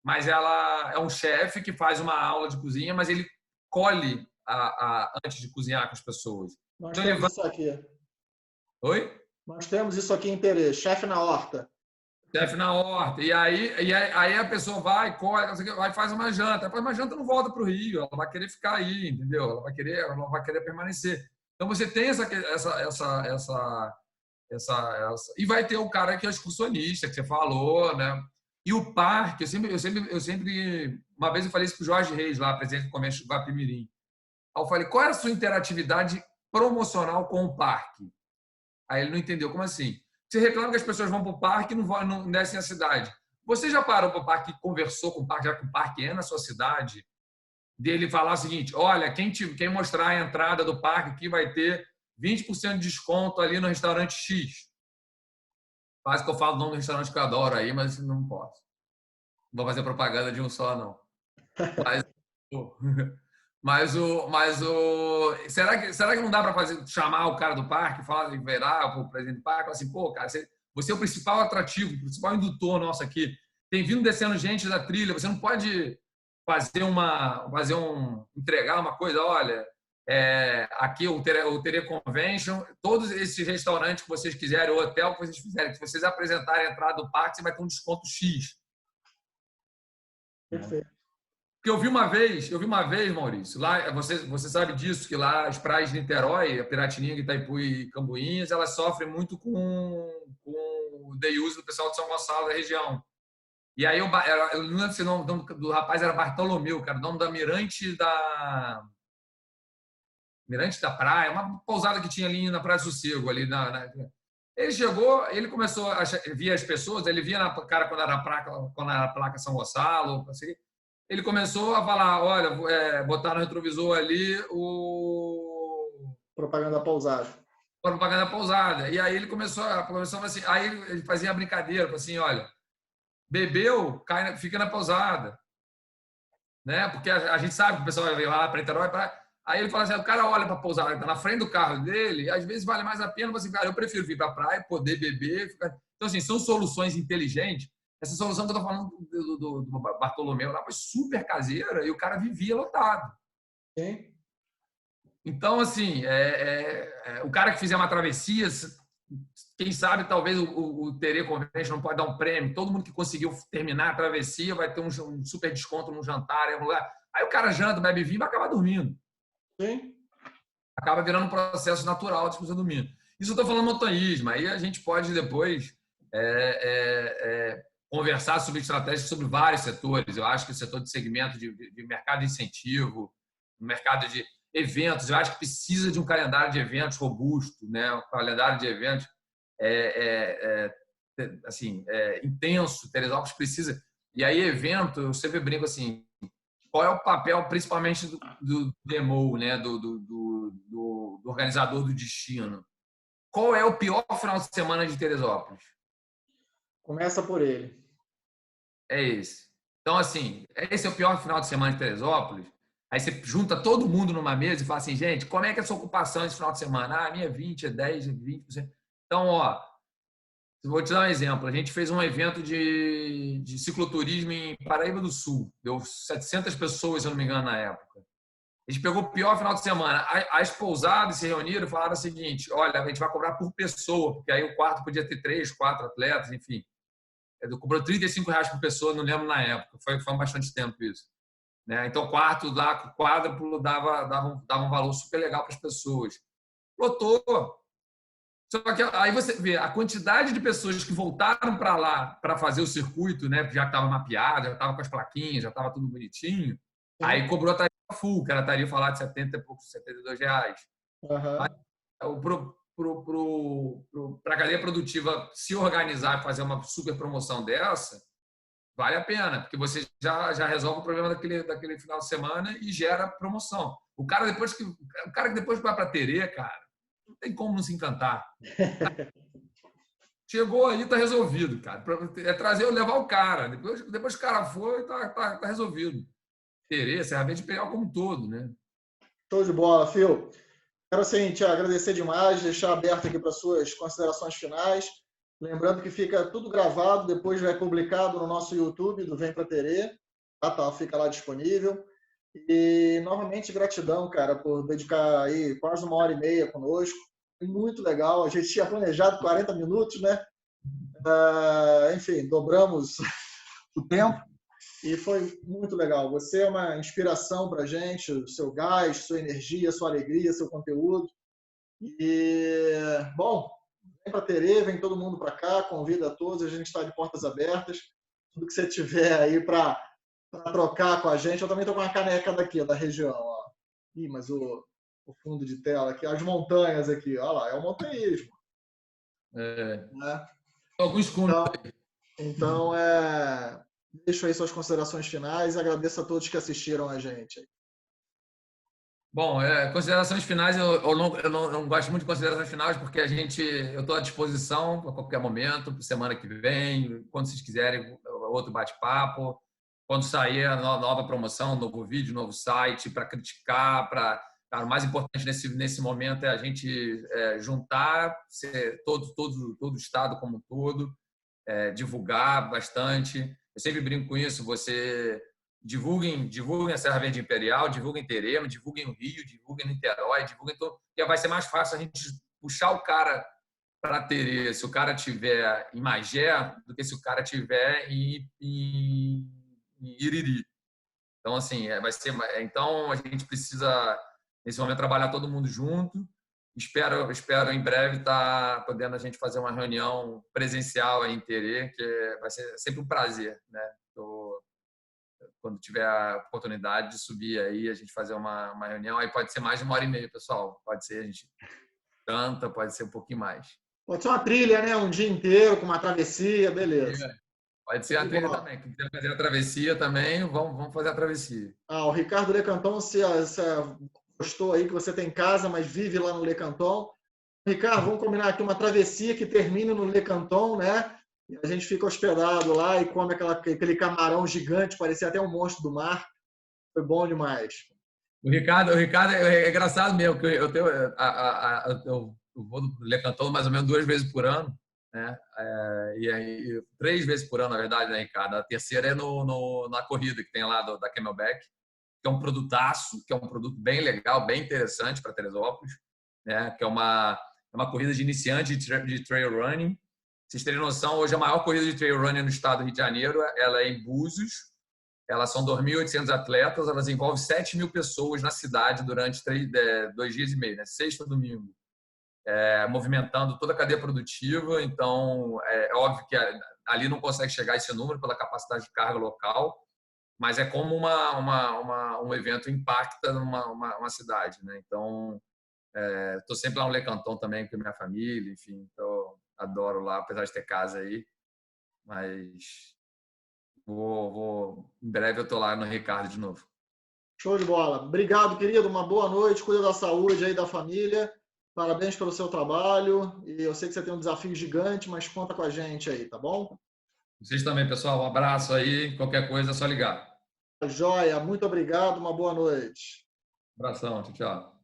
mas ela é um chefe que faz uma aula de cozinha, mas ele colhe antes de cozinhar com as pessoas. Nós Então temos isso aqui. Oi? Nós temos isso aqui em Pereira, chefe na horta. Chefe na horta. E aí a pessoa vai, colhe, vai faz uma janta. Mas a janta não volta para o Rio, ela vai querer ficar aí, entendeu? Ela vai querer permanecer. Então você tem e vai ter o cara que é excursionista, que você falou, né? E o parque, eu sempre uma vez eu falei isso para o Jorge Reis, lá, presidente do comércio do Guapimirim. Aí eu falei, qual é a sua interatividade promocional com o parque? Aí ele não entendeu, como assim? Você reclama que as pessoas vão para o parque e não descem a cidade. Você já parou para o parque e conversou com o parque, já que o parque é na sua cidade, dele falar o seguinte, olha, quem mostrar a entrada do parque aqui vai ter 20% de desconto ali no restaurante X. Quase que eu falo o nome do restaurante que eu adoro aí, mas não posso. Não vou fazer propaganda de um só, não. Será que não dá para chamar o cara do parque, virar para o presidente do parque, falar assim, pô, cara, você é o principal atrativo, o principal indutor nosso aqui. Tem vindo descendo gente da trilha, você não pode entregar uma coisa, olha, aqui o Terê Convention, todos esses restaurantes que vocês quiserem, o hotel que vocês fizerem, se vocês apresentarem a entrada do parque, você vai ter um desconto X. Perfeito. Porque eu vi uma vez, Maurício, lá, você sabe disso, que lá as praias de Niterói, a Piratininga, Itaipu e Cambuinhas, elas sofrem muito com o day use do pessoal de São Gonçalo da região. E aí eu não lembro se o nome do rapaz era Bartolomeu, cara, o nome da Mirante da Praia, uma pousada que tinha ali na Praia do Sossego, ali Ele chegou, ele começou a via as pessoas, ele via na cara quando era a placa São Gonçalo, assim, ele começou a falar, olha, botar no retrovisor ali propaganda pousada. Propaganda pousada. E aí ele começou assim, aí ele fazia a brincadeira, assim, olha, bebeu, fica na pousada. Né? Porque a gente sabe que o pessoal vai lá para Niterói, aí ele fala assim, o cara olha para a pousada que está na frente do carro dele, e às vezes vale mais a pena, assim, cara, eu prefiro vir para a praia, poder beber. Então, assim, são soluções inteligentes. Essa solução que eu estou falando do Bartolomeu lá foi super caseira e o cara vivia lotado. Sim. Então, assim, o cara que fizer uma travessia, quem sabe talvez o Terê Convention não pode dar um prêmio. Todo mundo que conseguiu terminar a travessia vai ter um super desconto num jantar em algum lugar. Aí o cara janta, bebe vinho e vai acabar dormindo. Sim. Acaba virando um processo natural de pessoa dormindo. Isso eu estou falando montanhismo. Aí a gente pode depois conversar sobre estratégias sobre vários setores. Eu acho que o setor de segmento de mercado de incentivo, mercado de eventos, eu acho que precisa de um calendário de eventos robusto, né? Um calendário de eventos intenso. Teresópolis precisa. E aí, evento, eu sempre brinco assim, qual é o papel, principalmente do DMO, né? do organizador do destino? Qual é o pior final de semana de Teresópolis? Começa por ele. É esse. Então, assim, esse é o pior final de semana de Teresópolis. Aí você junta todo mundo numa mesa e fala assim, gente, como é que é a sua ocupação esse final de semana? Ah, a minha é 20, é 10, é 20%. Então, vou te dar um exemplo. A gente fez um evento de cicloturismo em Paraíba do Sul. Deu 700 pessoas, se eu não me engano, na época. A gente pegou o pior final de semana. As pousadas se reuniram e falaram o seguinte, olha, a gente vai cobrar por pessoa, porque aí o quarto podia ter 3, 4 atletas, enfim. Cobrou R$35 por pessoa, não lembro na época. Foi há bastante tempo isso. Né? Então, o quarto lá, o quádruplo dava um valor super legal para as pessoas. Lotou. Só que aí você vê a quantidade de pessoas que voltaram para lá para fazer o circuito, né? Já estava mapeado, já estava com as plaquinhas, já estava tudo bonitinho. Sim. Aí cobrou a tarifa full, que era a tarifa lá de 70 e poucos, R$72. Para a cadeia produtiva se organizar e fazer uma super promoção dessa, vale a pena, porque você já resolve o problema daquele final de semana e gera promoção. O cara que depois vai para Terê, cara, não tem como não se encantar. Chegou aí, tá resolvido, cara. Levar o cara. Depois que o cara foi, tá resolvido. Terê, Serra Verde, Imperial como um todo, né? Show de bola, Phil. Quero, assim, te agradecer demais, deixar aberto aqui para suas considerações finais. Lembrando que fica tudo gravado, depois vai publicado no nosso YouTube do Vem Pra Terê. Tá, fica lá disponível. E, novamente, gratidão, cara, por dedicar aí quase 1h30 conosco. Foi muito legal. A gente tinha planejado 40 minutos, né? Enfim, dobramos o tempo. E foi muito legal. Você é uma inspiração para a gente, o seu gás, sua energia, sua alegria, seu conteúdo. E, bom, vem para Terê, vem todo mundo para cá, convida a todos, a gente está de portas abertas. Tudo que você tiver aí para trocar com a gente. Eu também estou com uma caneca daqui, da região. Ó. Ih, mas o fundo de tela aqui, as montanhas aqui, olha lá, é o montanhismo. Né? Alguns cunhos. Então, deixo aí suas considerações finais e agradeço a todos que assistiram a gente. Bom, considerações finais, eu não gosto muito de considerações finais, porque eu estou à disposição a qualquer momento, semana que vem, quando vocês quiserem, outro bate-papo, quando sair a nova promoção, novo vídeo, novo site, para criticar, o mais importante nesse momento é a gente juntar todo o Estado como um todo, divulgar bastante. Eu sempre brinco com isso, você divulguem a Serra Verde Imperial, divulguem Terema, divulguem o Rio, divulguem Niterói, divulguem todo, porque vai ser mais fácil a gente puxar o cara para Terê, se o cara tiver em Magé, do que se o cara tiver em Iriri. Então, assim, então a gente precisa nesse momento trabalhar todo mundo junto. Espero em breve estar podendo a gente fazer uma reunião presencial aí em Terê, que vai ser sempre um prazer, né? Quando tiver a oportunidade de subir aí, a gente fazer uma reunião, aí pode ser mais de 1h30, pessoal. Pode ser, a gente canta, pode ser um pouquinho mais. Pode ser uma trilha, né? Um dia inteiro com uma travessia, beleza. Pode ser a trilha também. Quem quiser fazer a travessia também, vamos fazer a travessia. O Ricardo Lecanton, se gostou aí que você tem casa, mas vive lá no Lecanton. Ricardo, vamos combinar aqui uma travessia que termine no Lecanton, né? E a gente fica hospedado lá e come aquele camarão gigante, parecia até um monstro do mar. Foi bom demais. O Ricardo é engraçado mesmo, que eu vou no Lecanton mais ou menos 2 vezes por ano, né? E aí 3 vezes por ano, na verdade, né, Ricardo? A terceira é na corrida que tem lá da Camelback, que é um produtaço, que é um produto bem legal, bem interessante para Teresópolis, né? Que é uma corrida de iniciante de trail running. Vocês terem noção, hoje a maior corrida de trail running no estado do Rio de Janeiro, ela é em Búzios. Elas são 2.800 atletas, elas envolvem 7.000 pessoas na cidade durante 2 dias e meio, né? Sexta e domingo, movimentando toda a cadeia produtiva. Então, é óbvio que ali não consegue chegar a esse número pela capacidade de carga local, mas é como um evento impacta uma cidade, né? Então, estou sempre lá no Lecanton também com a minha família, enfim, então adoro lá, apesar de ter casa aí, mas em breve eu estou lá no Ricardo de novo. Show de bola. Obrigado, querido. Uma boa noite. Cuida da saúde aí da família. Parabéns pelo seu trabalho. E eu sei que você tem um desafio gigante, mas conta com a gente aí, tá bom? Vocês também, pessoal. Um abraço aí. Qualquer coisa é só ligar. Joia. Muito obrigado. Uma boa noite. Abração. Tchau, tchau.